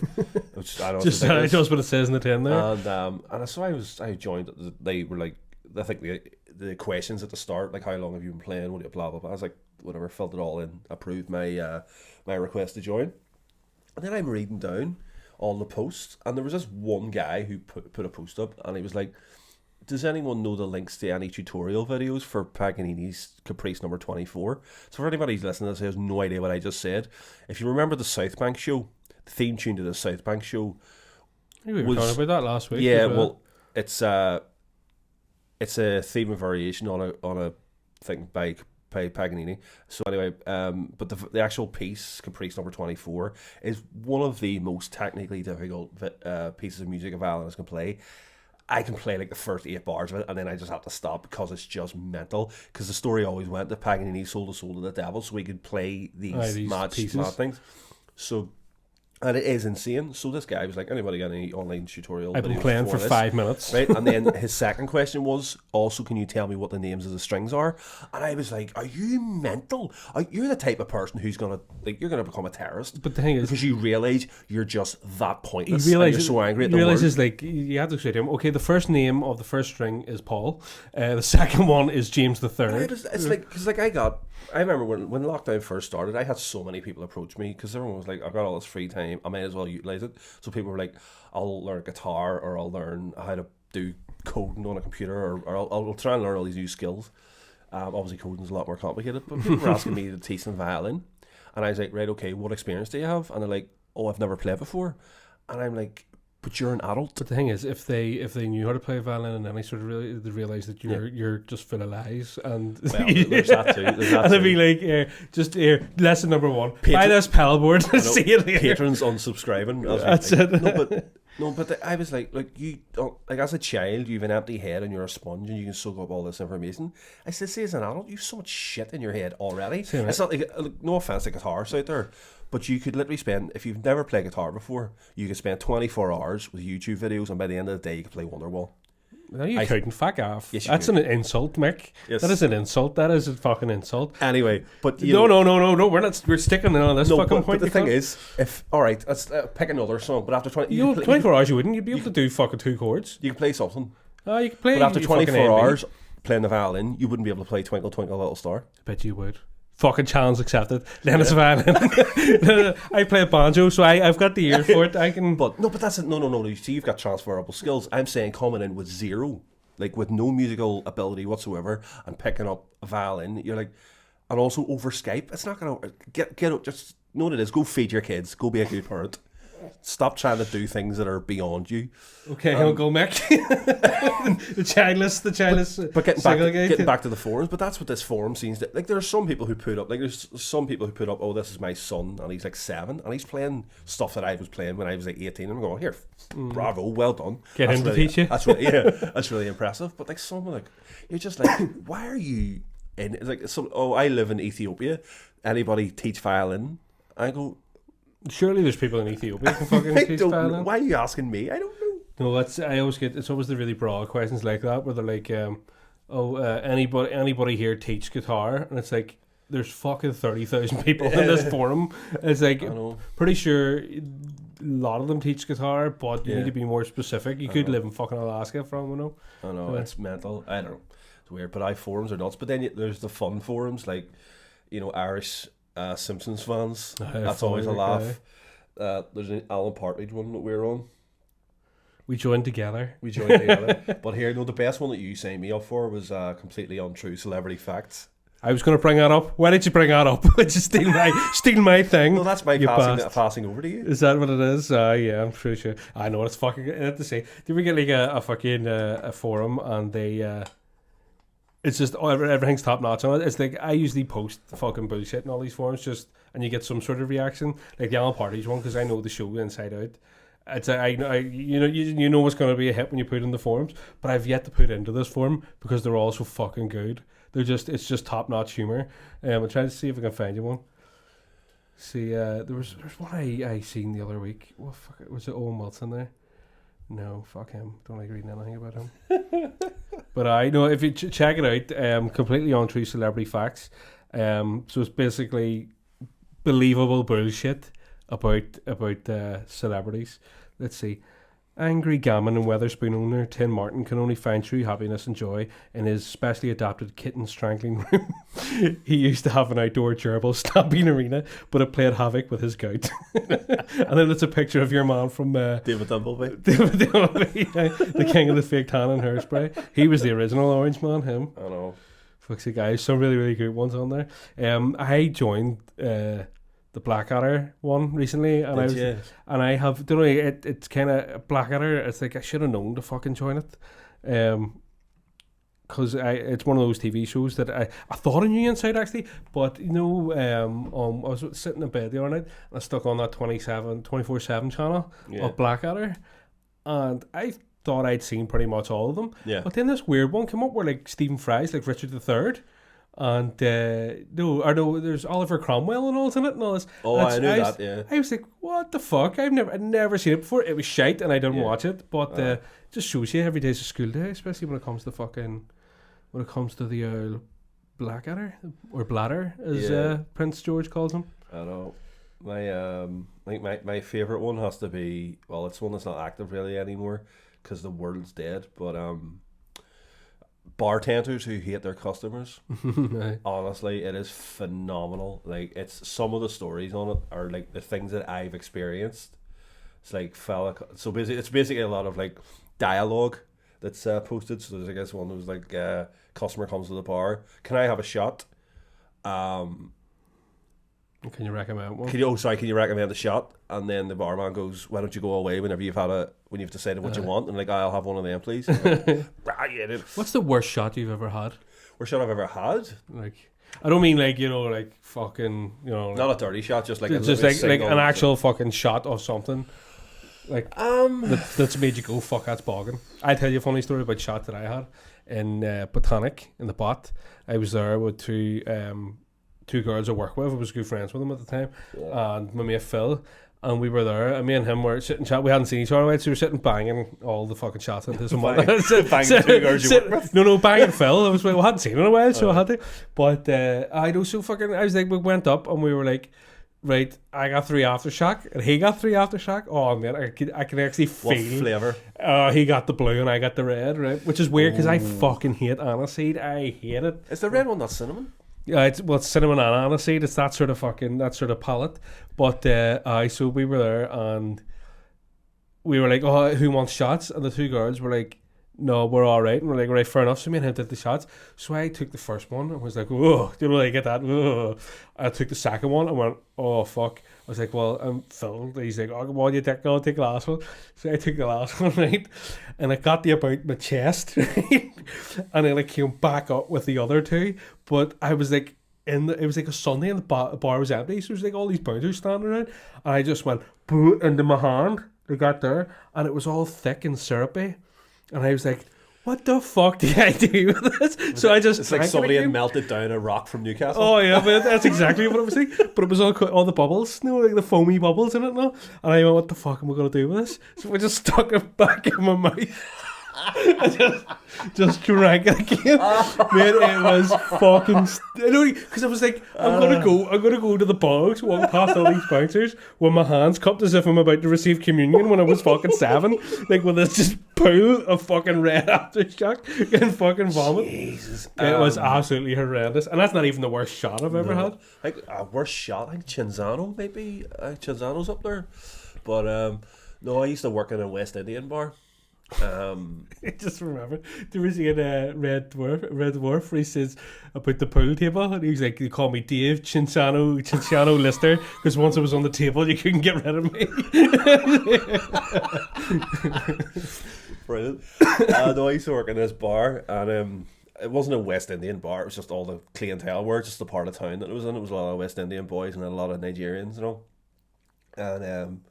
Which I don't Just what it says in the tin there. and so I joined. They were like, I think the questions at the start, like, how long have you been playing? What blah blah blah. I was like, whatever, filled it all in, approved my my request to join, and then I'm reading down all the posts, and there was this one guy who put a post up, and he was like, "Does anyone know the links to any tutorial videos for Paganini's Caprice number 24? So for anybody who's listening to this who has no idea what I just said, if you remember the South Bank show, the theme tune to the South Bank show, We were talking about that last week. yeah, as well, it's a theme and variation on a thing by Paganini. So anyway, but the actual piece, Caprice number 24, is one of the most technically difficult pieces of music a violinist can play. I can play like the first 8 bars of it, and then I just have to stop because it's just mental. Because the story always went that Paganini sold the soul to the devil so he could play these mad things. So, and it is insane. So this guy was like, anybody got any online tutorial? I've been videos playing for this? 5 minutes. Right, and then his second question was, also, can you tell me what the names of the strings are? And I was like, are you mental? You're the type of person who's gonna become a terrorist. But the thing is, because you realise you're just that pointless. you And you're so angry at the realize world. is like you have to say to him, okay, the first name of the first string is Paul, the second one is James the Third. It's like, because like I remember when lockdown first started, I had so many people approach me because everyone was like, I've got all this free time, I might as well utilize it. So people were like, I'll learn guitar, or I'll learn how to do coding on a computer, or I'll try and learn all these new skills. Obviously coding's a lot more complicated, but people were asking me to teach them violin, and I was like, right, okay, what experience do you have? And they're like, oh, I've never played before. And I'm like, but you're an adult. But the thing is, if they knew how to play violin and any sort of they realise that you're just full of lies, and Well, there's that too. and it'd be like, just lesson number 1: buy this pedal board and see it here. Patrons unsubscribing. That's it. No, but I was like you don't, like, as a child, you have an empty head and you're a sponge and you can soak up all this information. I said, see, as an adult, you've so much shit in your head already. Same, it's not like, no offense to guitarists out there, but you could literally spend, if you've never played guitar before, you could spend 24 hours with YouTube videos, and by the end of the day, you could play Wonderwall. No, you couldn't. Fuck off. Yes, you That's could. an insult, Mick. Yes. That is an insult. That is a fucking insult. Anyway, but No, we're not. We're sticking on this fucking point. But the thing is, if alright, let's pick another song. But after 24 hours, you wouldn't. You'd be able to do fucking 2 chords. you can play something. You could play. But after you fucking 24 NB. hours playing the violin, you wouldn't be able to play Twinkle Twinkle Little Star. I bet you would. fucking challenge accepted. Then it's violin. I play a banjo, so I've got the ear for it. I can. But that's it. No. You see, you've got transferable skills. I'm saying coming in with zero, like with no musical ability whatsoever, and picking up a violin. You're like, and also over Skype. It's not gonna get just know what it is. Go feed your kids. Go be a good parent. Stop trying to do things that are beyond you. Okay, I'll go, Mick. the childless. But getting back to the forums. But that's what this forum seems to like. There are some people who put up oh, this is my son, and he's like 7, and he's playing stuff that I was playing when I was like 18. I'm going, here, bravo, well done. Get him to teach you. That's really, yeah, that's really impressive. But like someone like you're just like, why are you in? It's like I live in Ethiopia. Anybody teach violin? I go. Surely there's people in Ethiopia who can fucking teach violin. Why are you asking me? I don't know. No, it's always the really broad questions like that where they're like, anybody here teach guitar? And it's like, there's fucking 30,000 people in this forum. It's like, pretty sure a lot of them teach guitar, but you need to be more specific. You could live in fucking Alaska from, I know, it's mental. I don't know. It's weird, but forums are nuts. But then there's the fun forums, like, Irish Simpsons fans. That's always a laugh. There's an Alan Partridge one that we're on. We joined together. But here, the best one that you signed me up for was completely untrue celebrity facts. I was going to bring that up. Why did you bring that up? Just steal my thing. No, that's my passing over to you. Is that what it is? Yeah, I'm pretty sure. I know it's fucking. I have to say, did we get like a fucking a forum and they? It's just everything's top notch on it. It's like I usually post fucking bullshit in all these forums, and you get some sort of reaction, like the Alan Partridge one, because I know the show inside out. It's you know what's going to be a hit when you put it in the forums, but I've yet to put it into this forum because they're all so fucking good. It's just top notch humor. I'm trying to see if I can find you one. See, there's one I seen the other week. What fuck was it? Owen Wilson there? No, fuck him. Don't like reading anything about him. But I know if you check it out, completely untrue celebrity facts. So it's basically believable bullshit about celebrities. Let's see. Angry gammon and Weatherspoon owner Tim Martin can only find true happiness and joy in his specially adapted kitten strangling room. He used to have an outdoor gerbil stamping arena, but it played havoc with his gout. And then it's a picture of your man from David Dimbleby. The king of the fake tan and hairspray. He was the original Orange Man, him. I know. Fuck's guys, some really, really good ones on there. I joined the Blackadder one recently, and I have don't know. It's kind of Blackadder. It's like I should have known to fucking join it, because it's one of those TV shows that I thought I knew inside actually, but I was sitting in bed the other night and I stuck on that 24/7 channel of Blackadder, and I thought I'd seen pretty much all of them. Yeah. But then this weird one came up where like Stephen Fry's like Richard III. And there's Oliver Cromwell and all's in it and all this. Oh, I knew that. Yeah. I was like, what the fuck? I'd never seen it before. It was shite, and I didn't watch it. But just shows you every day's a school day, especially when it comes to the Blackadder or Bladder, as Prince George calls him. I know. My favorite one has to be, well, it's one that's not active really anymore because the world's dead. But bartenders who hate their customers. Honestly, it is phenomenal. Like, it's some of the stories on it are like the things that I've experienced. It's like it's basically a lot of like dialogue that's posted. So there's, I guess, one that was like customer comes to the bar, can I have a shot? Can you recommend one? Can you recommend a shot? And then the barman goes, why don't you go away when you've decided what you want? And like, I'll have one of them, please. What's the worst shot you've ever had? Worst shot I've ever had? Like, I don't mean like, like fucking, like, not a dirty shot, just like like an actual fucking shot of something. Like that's made you go, fuck, that's bogging. I'll tell you a funny story about a shot that I had in Botanic in the Bot. I was there with two girls I work with. I was good friends with them at the time, and my mate Phil, and we were there, and me and him were sitting chat. We hadn't seen each other yet, so we were sitting banging all the fucking shots into someone. Banging two girls you work with? No, banging Phil. I was like, we hadn't seen in a while, so I had to. But I was like, we went up and we were like, right, I got 3 aftershock and he got 3 aftershock. Oh man, I can actually feel what flavour. He got the blue and I got the red, right? Which is weird because I fucking hate aniseed. I hate it. Is the red one not cinnamon? Yeah, it's cinnamon and aniseed. It's that sort of palette. But so we were there and we were like, oh, who wants shots? And the two girls were like, no, we're all right. And we're like, right, fair enough. So me and him did the shots. So I took the first one and was like, whoa, do you know, I get that? Whoa. I took the second one and went, oh, fuck. I was like, well, I'm filled. He's like, oh, come on, I'll take the last one. So I took the last one, right? And I got the about my chest, right? And then I came back up with the other two. But I was like, it was like a Sunday and the bar was empty. So there was like all these bouncers standing around. And I just went, boot into my hand. They got there. And it was all thick and syrupy. And I was like, what the fuck do I do with this? So I just... It's like somebody had melted down a rock from Newcastle. Oh, yeah, but that's exactly what it was like. But it was all the bubbles, you know, like the foamy bubbles in it now. And I went, what the fuck am I going to do with this? So I just stuck it back in my mouth. I just drank it again. Man, it was fucking... Because I was like, I'm gonna go to the bogs, walk past all these bouncers with my hands cupped as if I'm about to receive communion when I was fucking 7. Like with this just pool of fucking red aftershock and fucking vomit. Jesus. It was absolutely horrendous. And that's not even the worst shot I've ever had. Like a worst shot, I think Cinzano maybe. Cinzano's up there. But no, I used to work in a West Indian bar. I just remember there was a Red Dwarf where he says about the pool table and he was like, they call me Dave Cinzano Lister because once I was on the table you couldn't get rid of me. Brilliant. No, I used to work in this bar and it wasn't a West Indian bar, it was just all the clientele were just the part of town that it was in. It was a lot of West Indian boys and a lot of Nigerians, you know. And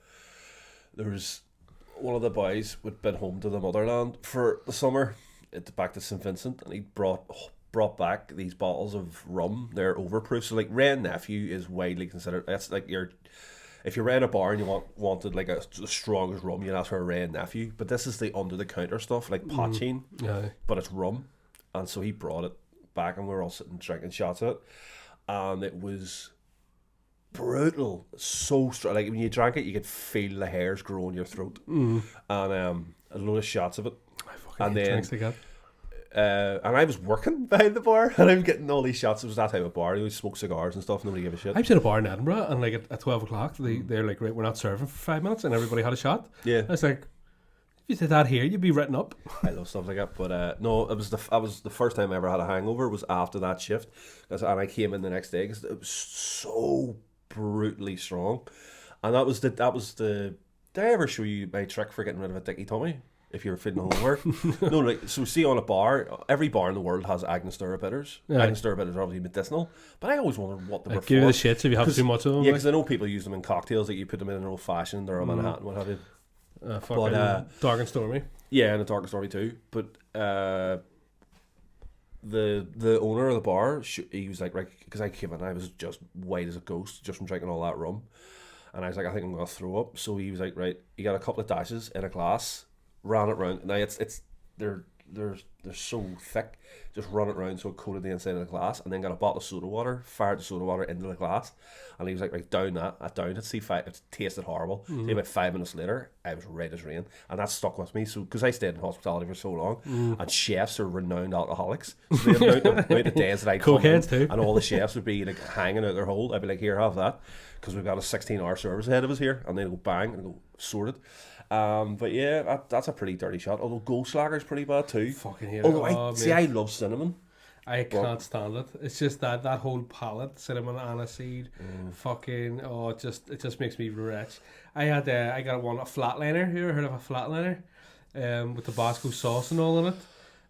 there was one of the boys would been home to the motherland for the summer, back to St Vincent, and he brought back these bottles of rum. They're overproof, so like Red Nephew is widely considered. That's like if you're in a bar and you wanted like the strongest rum, you'd ask for a Red Nephew. But this is the under the counter stuff like Pachin, but it's rum. And so he brought it back, and we were all sitting drinking shots of it, and it was brutal, so strong. Like when you drank it, you could feel the hairs grow in your throat, and a load of shots of it. And then, and I was working behind the bar, and I'm getting all these shots. It was that type of bar. You smoke cigars and stuff. Nobody gave a shit. I was at a bar in Edinburgh, and like at 12 o'clock, they're like, right, we're not serving for 5 minutes, and everybody had a shot. Yeah, I was like, if you did that here, you'd be written up. I love stuff like that, but no, it was the first time I ever had a hangover. Was after that shift, and I came in the next day because it was so brutally strong. And that was the did I ever show you my trick for getting rid of a dicky tummy if you're feeling hungover? No, like, so see, on a bar, every bar in the world has Angostura bitters. Angostura bitters are obviously medicinal, but I always wondered what they were give for. you the shits if you have too much of them. Yeah, because I know people use them in cocktails, like you put them in an old fashioned or a Manhattan, what have you. Dark and stormy. Yeah, and a dark and stormy too. But the owner of the bar, he was like, right, because I came in, I was just white as a ghost just from drinking all that rum, and I was like, I think I'm gonna throw up. So he was like, right, you got a couple of dashes in a glass, ran it round. Now they're so thick, just run it round so it coated the inside of the glass, and then got a bottle of soda water, fired the soda water into the glass, and he was like, right, down that. I downed it. See, it tasted horrible. See, about 5 minutes later, I was red as rain, and that stuck with me. So because I stayed in hospitality for so long, and chefs are renowned alcoholics, so the amount of days that I come in, too, and all the chefs would be like hanging out their hole, I'd be like, here, have that, because we've got a 16-hour service ahead of us here, and they'd go bang and go sorted. But yeah, that's a pretty dirty shot. Although Goldschlager's pretty bad too. Fucking hate Although it. I love cinnamon. I can't stand it. It's just that whole palette, cinnamon, aniseed, fucking it just makes me rich. I got a flatliner. You ever heard of a flatliner? With Tabasco sauce and all in it.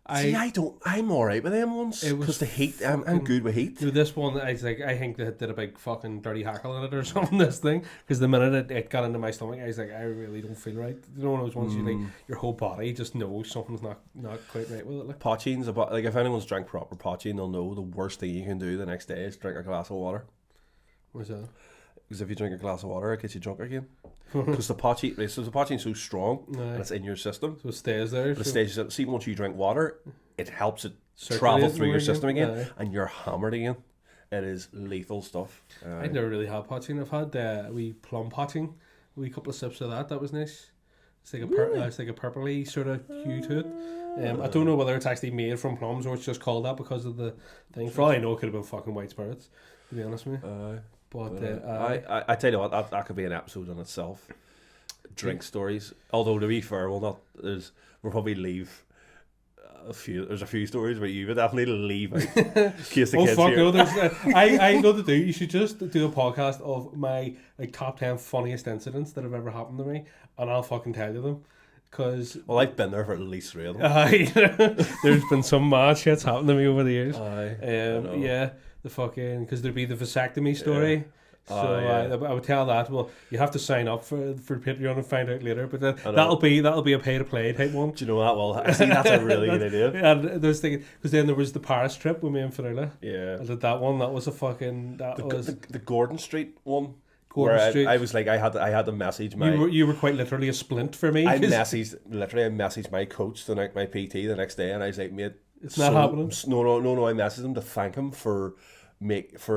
I'm alright with them ones because the heat. I'm good with heat. This one, I think they did a big fucking dirty hackle in it or something. This thing, because the minute it got into my stomach, I was like, I really don't feel right. You know, one of those ones you like, your whole body just knows something's not quite right with it. Like Pachin's about like if anyone's drank proper Pachin, they'll know the worst thing you can do the next day is drink a glass of water. What's that? Because if you drink a glass of water, it gets you drunk again. Because the Pachin's so strong and it's in your system, so it stays there. But it stays. See, once you drink water, it helps it travel through your system again, and you're hammered again. It is lethal stuff. I've never really had Pachin. I've had wee plum Pachin, a wee couple of sips of that. That was nice. It's like a purpley sort of hue to it. I don't know whether it's actually made from plums or it's just called that because of the thing. For all I know, it could have been fucking white spirits, to be honest with you. I tell you what, that could be an episode on itself. Drink stories. Although to be fair, we'll probably leave there's a few stories where you would definitely leave out in case the kids hear. No, I know to do. You should just do a podcast of my top 10 funniest incidents that have ever happened to me, and I'll fucking tell you them. Cause I've been there for at least 3 of them. There's been some mad shit's happened to me over the years. Yeah, the fucking, because there'd be the vasectomy story. Yeah. So I would tell that. Well, you have to sign up for Patreon and find out later. But then that'll be a pay to play type one. Do you know that? Well, I think that's a really good idea. And I was thinking, because then there was the Paris trip with me and Fanula. Yeah, I did that one. That was a fucking. The Gordon Street one. Gordon Street. I was like, I had to message my. You were quite literally a splint for me. I messaged my coach my PT the next day, and I was like, mate, it's not happening. No. I messaged him to thank him for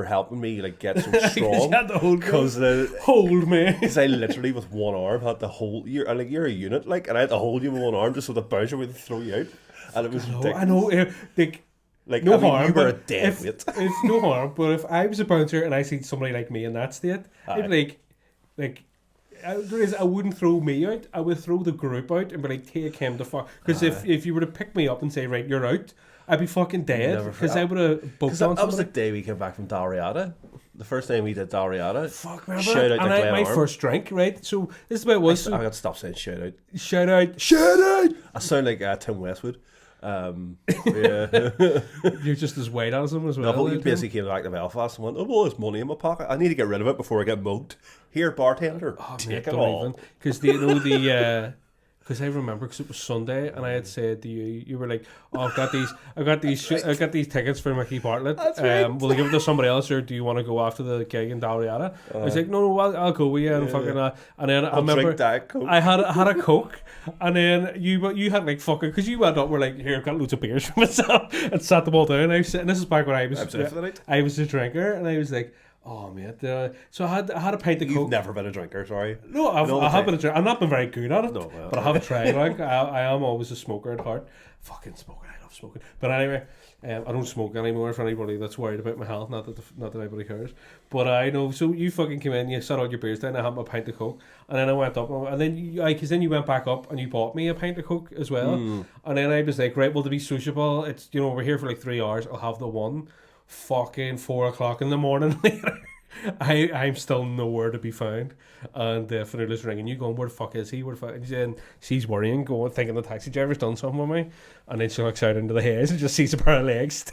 helping me get so strong. Because hold me. Because I literally with one arm had to hold you're a unit and I had to hold you with one arm just so the bouncer would throw you out, and it was ridiculous. I know. No harm. You were a dead weight. If no harm, but if I was a bouncer and I seen somebody like me in that state, I'd be I wouldn't throw me out. I would throw the group out and be like, take him to fuck. Because if you were to pick me up and say, right, you're out, I'd be fucking dead. Because I would have booked on somebody. That was the day we came back from Dalriada. The first time we did Dalriada. Fuck, remember? Shout out to Glen my Arm. First drink, right? So this is what it was. I got to stop saying shout out. Shout out. Shout out! I sound like Tim Westwood. Yeah. You're just as white as him as well. No, but he basically came back to Belfast and went, well, there's money in my pocket. I need to get rid of it before I get mugged. Here, bartender, take it all. Because because I remember, because it was Sunday, and I had said to you, you were like, "Oh, I've got these tickets for Mickey Bartlett. Right. Will I give it to somebody else, or do you want to go after the gig in Dalriada?" I was like, "No, I'll go with you." And and then I remember I had a Coke, and then you had fucking, because you went up, were like, "Here, I've got loads of beers for myself," and sat them all down. I was sitting. This is back when I was a drinker, and I was like, oh mate, so I had a pint of Coke. You've never been a drinker, sorry. No, I have been a drinker. I've not been very good at it, but I have tried. I am always a smoker at heart. Fucking smoking, I love smoking. But anyway, I don't smoke anymore for anybody that's worried about my health. Not that anybody cares. But I know. So you fucking came in, you set all your beers down. I had my pint of Coke, and then I went up, and then because then you went back up and you bought me a pint of Coke as well. And then I was like, right, well, to be sociable, it's we're here for 3 hours. I'll have the one. Fucking 4 o'clock in the morning later, I'm still nowhere to be found, and Fanula's ringing you, going, where the fuck is he? Where the fuck? And she's worrying, going, thinking the taxi driver's done something with me, and then she looks out into the haze and just sees a pair of legs.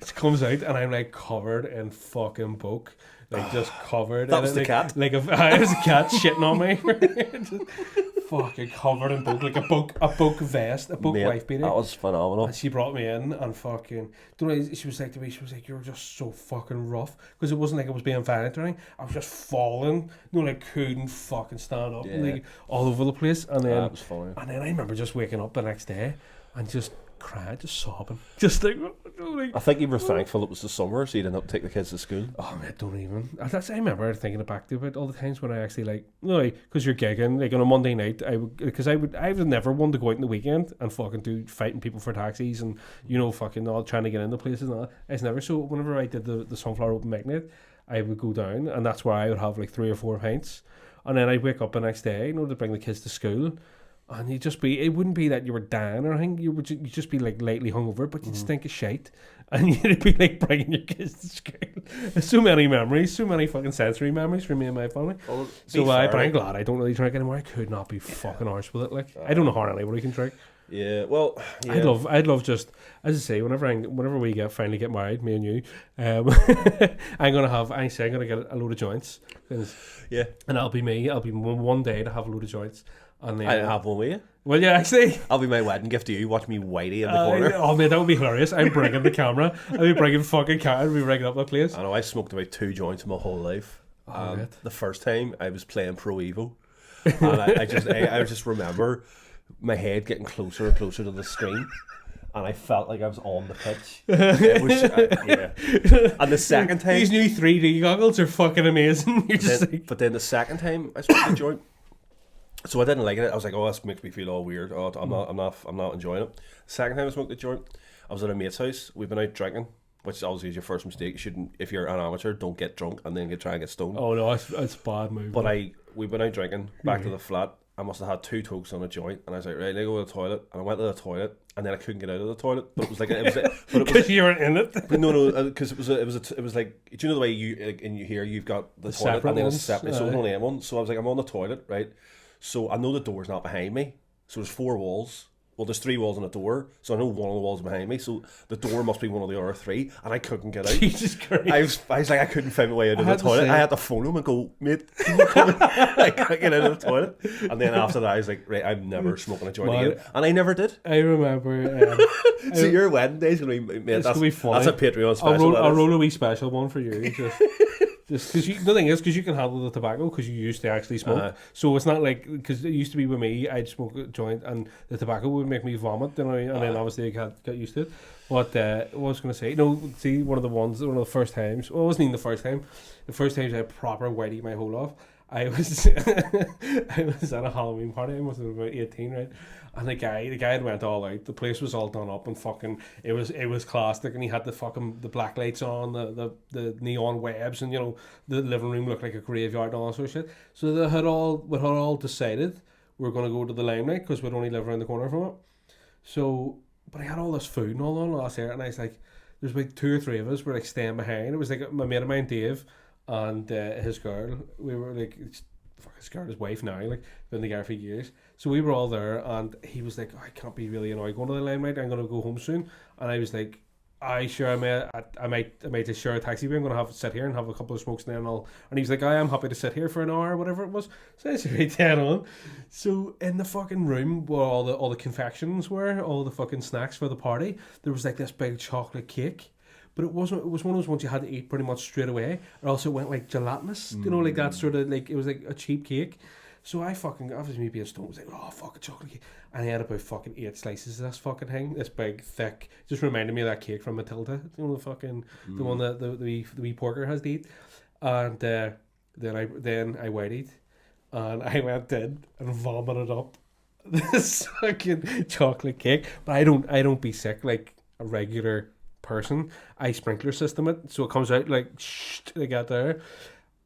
She comes out, and I'm covered in fucking boke. Just covered. That was the cat. I was a cat shitting on me. Fucking covered in book, a book vest, a book wife beater. That was phenomenal. And she brought me in and fucking, she was like to me, you're just so fucking rough, because it wasn't like I was being violent or anything. I was just falling, couldn't fucking stand up, all over the place. And then that was funny. And then I remember just waking up the next day and just crying, just sobbing, just I think you were thankful it was the summer, so you didn't have to take the kids to school. Oh man, don't even. I remember thinking back to it all the times when I actually because you're gigging on a Monday night. I would never want to go out in the weekend and fucking do fighting people for taxis and fucking all trying to get into places and all that. I was never. So whenever I did the Sunflower Open Mic Night, I would go down, and that's where I would have 3 or 4 pints, and then I'd wake up the next day, to bring the kids to school. And it wouldn't be that you were dying or anything, you'd just be lightly hungover, but you'd stink of shite, and you'd be bringing your kids to school. So many memories, so many fucking sensory memories for me and my family. Well, but I'm glad I don't really drink anymore. I could not be fucking arse with it. I don't know how anybody can drink. Yeah, well, yeah. I'd love just, as I say, whenever we finally get married, me and you, I'm gonna get a load of joints. Yeah, and that'll be me. I'll be one day to have a load of joints. And then, I have one with you. Well, yeah, actually, I'll be my wedding gift to you. Watch me whitey in the corner. Oh man, that would be hilarious. I'm bringing the camera. I'll be bringing fucking camera. I'll be rigging up that place. I know. I smoked about 2 joints my whole life. The first time I was playing Pro Evo, and I just remember my head getting closer and closer to the screen. And I felt like I was on the pitch. It was, yeah. And the second time, these new 3D goggles are fucking amazing. But then the second time I smoked the joint, So I didn't like it. I was like, oh, this makes me feel all weird. Oh, I'm not enjoying it. Second time I smoked the joint, I was at a mate's house. We've been out drinking, which obviously is your first mistake. You shouldn't, if you're an amateur, don't get drunk and then try and get stoned. Oh no, it's a bad move. But we've been out drinking, back to the flat. I must have had 2 tokes on a joint, and I was like, right, let me go to the toilet. And I went to the toilet, and then I couldn't get out of the toilet. But it was like, because you were in it. But no, because it was like, do you know the way you like in here you've got the toilet and then it's separate. So it was only one. So I was like, I'm on the toilet, right? So I know the door's not behind me. So there's 4 walls. Well, there's 3 walls and a door, so I know one of the walls behind me. So the door must be one of the other 3, and I couldn't get out. Jesus Christ! I was like, I couldn't find my way out of the toilet. I had to phone him and go, mate, can you come in? I can't get out of the toilet. And then after that, I was like, right, I'm never smoking a joint again, and I never did. I remember. So your wedding day's gonna be, mate, that's gonna be funny. That's a Patreon special. I'll roll a wee special one for you. Just because the thing is, because you can handle the tobacco because you used to actually smoke, so it's not like, because it used to be with me, I'd smoke a joint and the tobacco would make me vomit, you know, and then obviously I got used to it. But what I was going to say, no, see, one of the first times, well, it wasn't even the first time. The first times I had proper whitey my whole off. I was I was at a Halloween party. I must have been about 18, right? And the guy had went all out. The place was all done up and fucking it was classic. And he had the black lights on, the neon webs, and you know the living room looked like a graveyard and all that sort of shit. So we had all decided we were going to go to the Limelight because we'd only live around the corner from it. So, but I had all this food and all on last year, and I was like, there's like 2 or 3 of us were like staying behind. It was like my mate of mine, Dave, and his girl. We were like, his girl, his wife now, like been together for years. So we were all there, and he was like, oh, I can't be really annoyed going to the Limelight. I'm gonna go home soon. And I was like, I might just share a taxi. I'm gonna sit here and have a couple of smokes and then and he was like, I am happy to sit here for an hour or whatever it was. So I said, right, dead on. So in the fucking room where all the confections were, all the fucking snacks for the party, there was like this big chocolate cake. But it was one of those ones you had to eat pretty much straight away. It also went like gelatinous, you know, like that sort of, like, it was like a cheap cake. So I fucking, obviously me being stoned, was like, oh, fucking chocolate cake. And I had about fucking 8 slices of this fucking thing, this big, thick, just reminded me of that cake from Matilda, you know, the fucking, the one that the wee porker has to eat. And then I waited, and I went in and vomited up this fucking chocolate cake. But I don't be sick like a regular person. I sprinkler system it, so it comes out like they got there,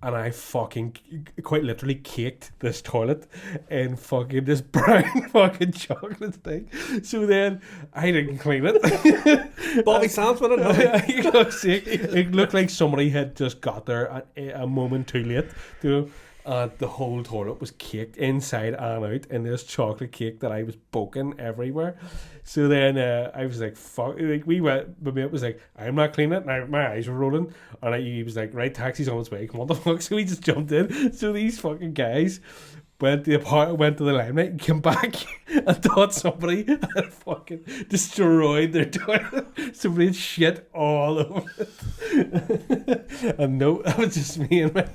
and I fucking quite literally caked this toilet in fucking this brown fucking chocolate thing. So then I didn't clean it. Bobby Sands with it. It looked like somebody had just got there a moment too late, you know. The whole toilet was caked inside and out in this chocolate cake that I was poking everywhere. So then I was like, fuck, like my mate was like, I'm not cleaning it, and my eyes were rolling, and he was like, right, taxi's on its way, come on the fuck. So we just jumped in. So these fucking guys went to the Limelight and came back and thought somebody had fucking destroyed their toilet. Somebody had shit all over it. And no, that was just me and my...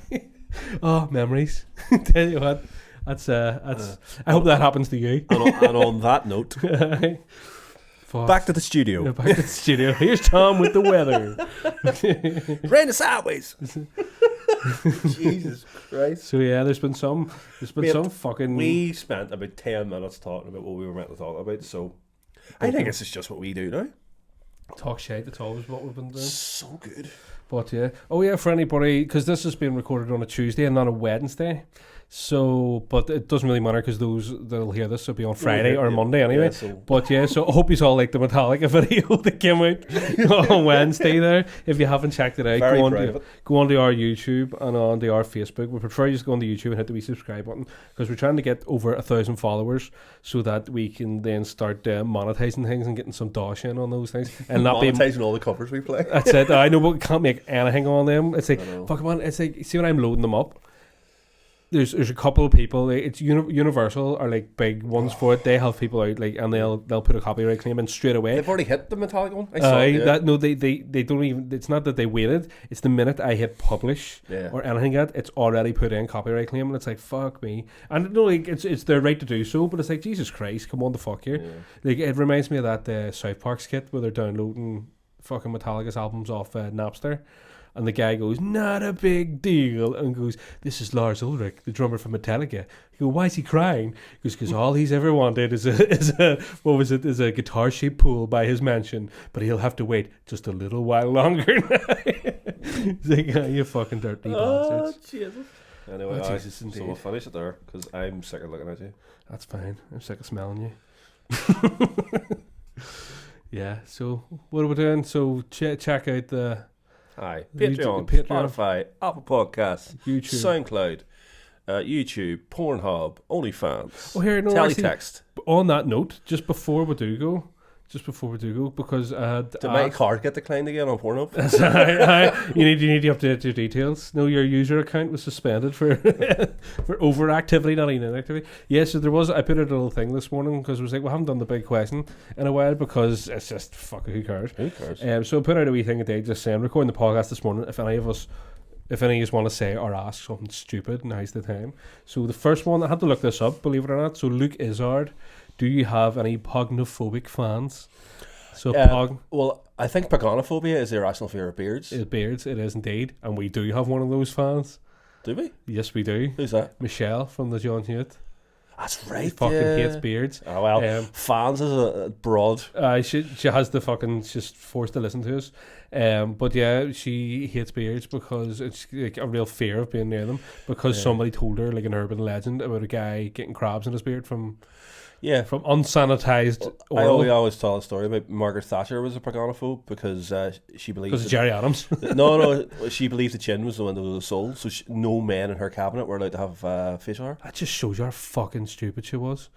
Oh, memories. Tell you what, that's I hope that happens to you. And on that note, back to the studio. Yeah, back to the studio. Here's Tom with the weather. Rain sideways. Jesus Christ. So yeah, there's been some fucking. We spent about 10 minutes talking about what we were meant to talk about. So I think this is just what we do now. Talk shit. That's always what we've been doing. So good. But yeah, for anybody, because this has been recorded on a Tuesday and not a Wednesday, so, but it doesn't really matter because those that'll hear this will be on Friday or Monday anyway. Yeah, but yeah, so I hope you all like the Metallica video that came out on Wednesday there. If you haven't checked it out, go on to our YouTube and on to our Facebook. We prefer you just go on to YouTube and hit the wee subscribe button, because we're trying to get over 1,000 followers so that we can then start monetizing things and getting some dosh in on those things, and not monetizing all the covers we play. That's it. I know, but we can't make anything on them. It's like, fuck man, it's like, see when I'm loading them up, there's a couple of people, it's Universal are like big ones for it. They help people out, like, and they'll put a copyright claim in straight away. They've already hit the Metallica one. They don't even. It's not that they waited. It's the minute I hit publish or anything yet, it's already put in copyright claim, and it's like, fuck me. And no, like, it's their right to do so, but it's like, Jesus Christ, come on the fuck here. Like, it reminds me of that South Park skit where they're downloading fucking Metallica's albums off Napster. And the guy goes, not a big deal. And goes, this is Lars Ulrich, the drummer from Metallica. He goes, why is he crying? He goes, because all he's ever wanted is a guitar-shaped pool by his mansion. But he'll have to wait just a little while longer. He's like, oh, you fucking dirty bastards. Jesus. Anyway, Oh, Jesus, indeed. so we'll finish it there, because I'm sick of looking at you. That's fine. I'm sick of smelling you. Yeah, so what are we doing? So check out the Hi. YouTube, Patreon, Patreon. Spotify, Apple Podcasts, YouTube. SoundCloud, YouTube, Pornhub, OnlyFans, Oh, here, no, Teletext. On that note, just before we do go, because Did my card get declined again on Pornhub? you need to update your details. No, your user account was suspended for for overactivity, not inactivity. Yeah, so there was. I put out a little thing this morning because it was like we haven't done the big question in a while because it's just fuck who cares. Who cares? So I put out a wee thing today just saying recording the podcast this morning. If any of you want to say or ask something stupid, now's the time. So the first one, I had to look this up, believe it or not. So Luke Izzard, do you have any pognophobic fans? So Well, I think paganophobia is the irrational fear of beards. beards, it is indeed, and we do have one of those fans. Do we? Yes, we do. Who's that? Michelle from the John Hewitt. That's She right. fucking yeah. hates beards. Oh well, fans is a broad. She has the fucking, she's forced to listen to us. But yeah, she hates beards because it's like a real fear of being near them because somebody told her like an urban legend about a guy getting crabs in his beard from unsanitized oil. I always tell a story about Margaret Thatcher was a paganophobe because she believed Because of Jerry Adams. no, she believed the chin was the window of the soul, so no men in her cabinet were allowed to have facial hair. That just shows you how fucking stupid she was.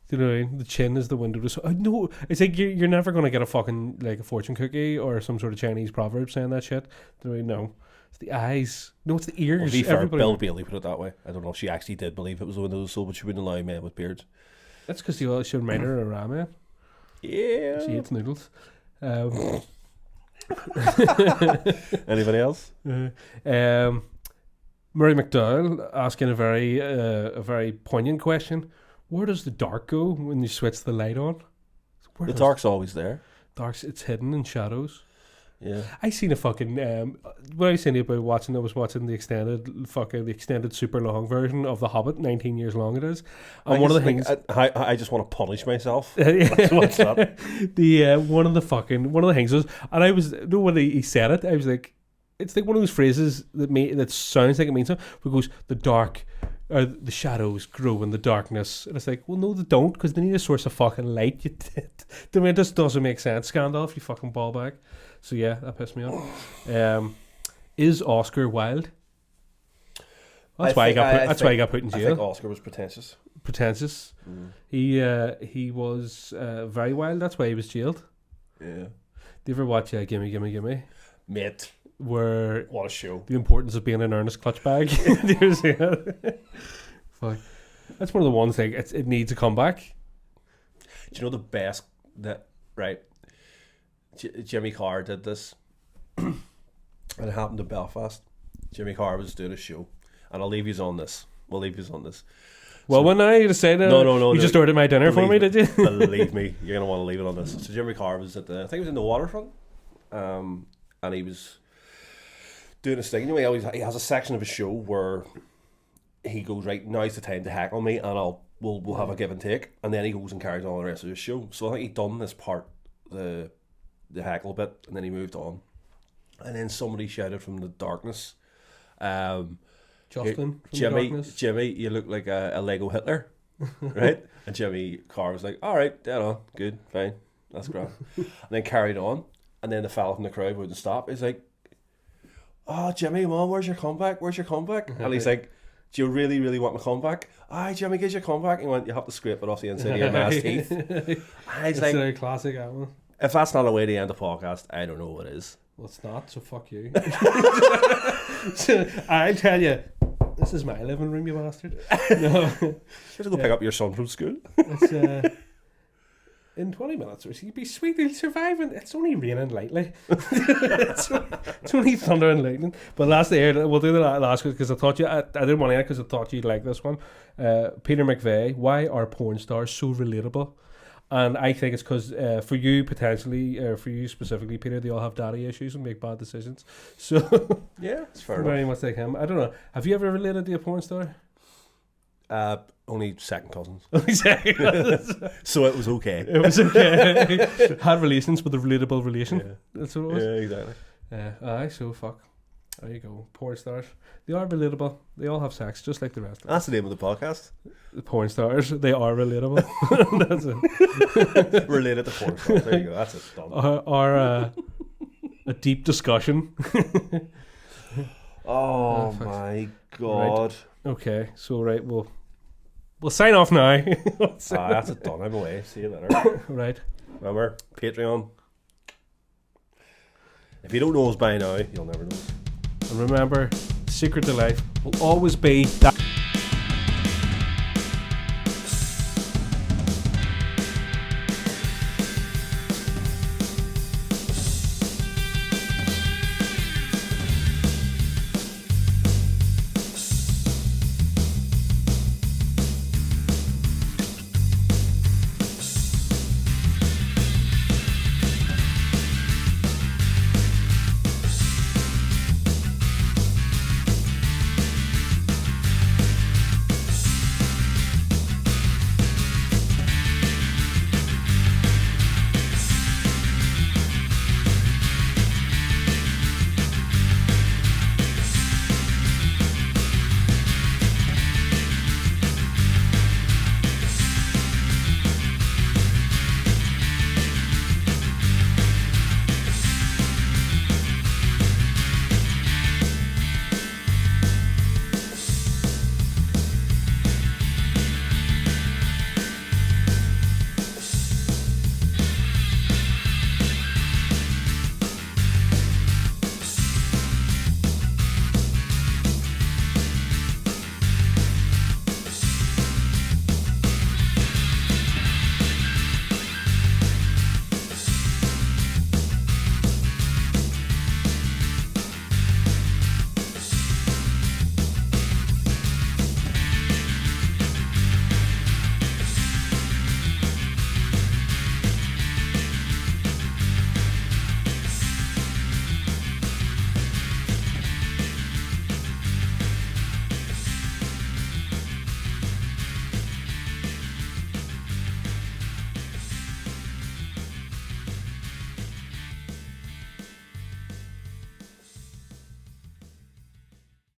Do you know what I mean? The chin is the window to soul. No, it's like you're never going to get a fucking like a fortune cookie or some sort of Chinese proverb saying that shit. Do you know what I mean? No. It's the eyes. No, it's the ears. Well, to be fair, Everybody- Bill Bailey put it that way. I don't know if she actually did believe it was the window of the soul, but she wouldn't allow men with beards. That's because she reminded her of ramen. Yeah. She eats noodles. Anybody else? Murray McDowell asking a very poignant question. Where does the dark go when you switch the light on? The dark's always there. It's hidden in shadows. Yeah. I seen a fucking what I was saying about watching. I was watching the extended super long version of The Hobbit. 19 years long it is. And one of the things I just want to punish myself. That's what's up. One of the things was, and I was when he said it, I was like, it's like one of those phrases that sounds like it means something. But it goes, the dark. Or the shadows grow in the darkness, and it's like, well, no, they don't, because they need a source of fucking light. It just doesn't make sense. Gandalf, you fucking ball bag. So yeah, that pissed me off. Is Oscar wild? That's why he got put in jail. I think Oscar was pretentious. He was very wild. That's why he was jailed. Yeah. Do you ever watch Gimme Gimme Gimme? Mate. Where what a show. The importance of being an earnest clutch bag. Do you ever see that? Fuck. That's one of the ones like it needs a comeback. Do you know the best that Jimmy Carr did this, and it happened in Belfast. Jimmy Carr was doing a show, and I'll leave you on this. We'll leave you on this. Well, when I just said no, you just ordered my dinner for me, did you? Believe me, you're gonna want to leave it on this. So Jimmy Carr was I think he was in the Waterfront, and he was doing his thing. You know, he has a section of his show where he goes, right, now's the time to heckle me, and we'll have a give and take, and then he goes and carries on the rest of his show. So I think he'd done this part, the heckle bit, and then he moved on, and then somebody shouted from the darkness, Justin, Jimmy, you look like a Lego Hitler, right? And Jimmy Carr was like, all right, dead on, good, fine, that's great, and then carried on, and then the fella from the crowd wouldn't stop. He's like, oh, Jimmy, man, where's your comeback? And he's like, do you really, really want my comeback? Aye, Jimmy, get your comeback. And he went, you have to scrape it off the inside of your man's teeth. And he's like, a classic album. If that's not a way to end the podcast, I don't know what is. Well, it's not, so fuck you. So, I tell you, this is my living room, you bastard. No. You have to go pick up your son from school. It's, in 20 minutes or so, you'd be sweet, he'll survive. And it's only raining lightly. it's only thunder and lightning. But last year, we'll do the last one because I thought I didn't want to because I thought you'd like this one. Peter McVeigh, why are porn stars so relatable? And I think it's because for you potentially, for you specifically, Peter, they all have daddy issues and make bad decisions. So Yeah, it's fair very enough. much like him. I don't know. Have you ever related to a porn star? Only second cousins. Exactly. So it was okay. It was okay. Had relations with a relatable relation. Yeah. That's what it was. Yeah, exactly. Aye, so fuck. There you go. Porn stars. They are relatable. They all have sex, just like the rest of us. That's the name of the podcast. The porn stars, they are relatable. That's it. Related to porn stars. There you go. That's it. Done. Our a deep discussion. Oh fuck. my god. Okay, so right, we'll sign off now. That's it done. I'm away. See you later. Right. Remember, Patreon. If you don't know us by now, you'll never know us. And remember, secret to life will always be that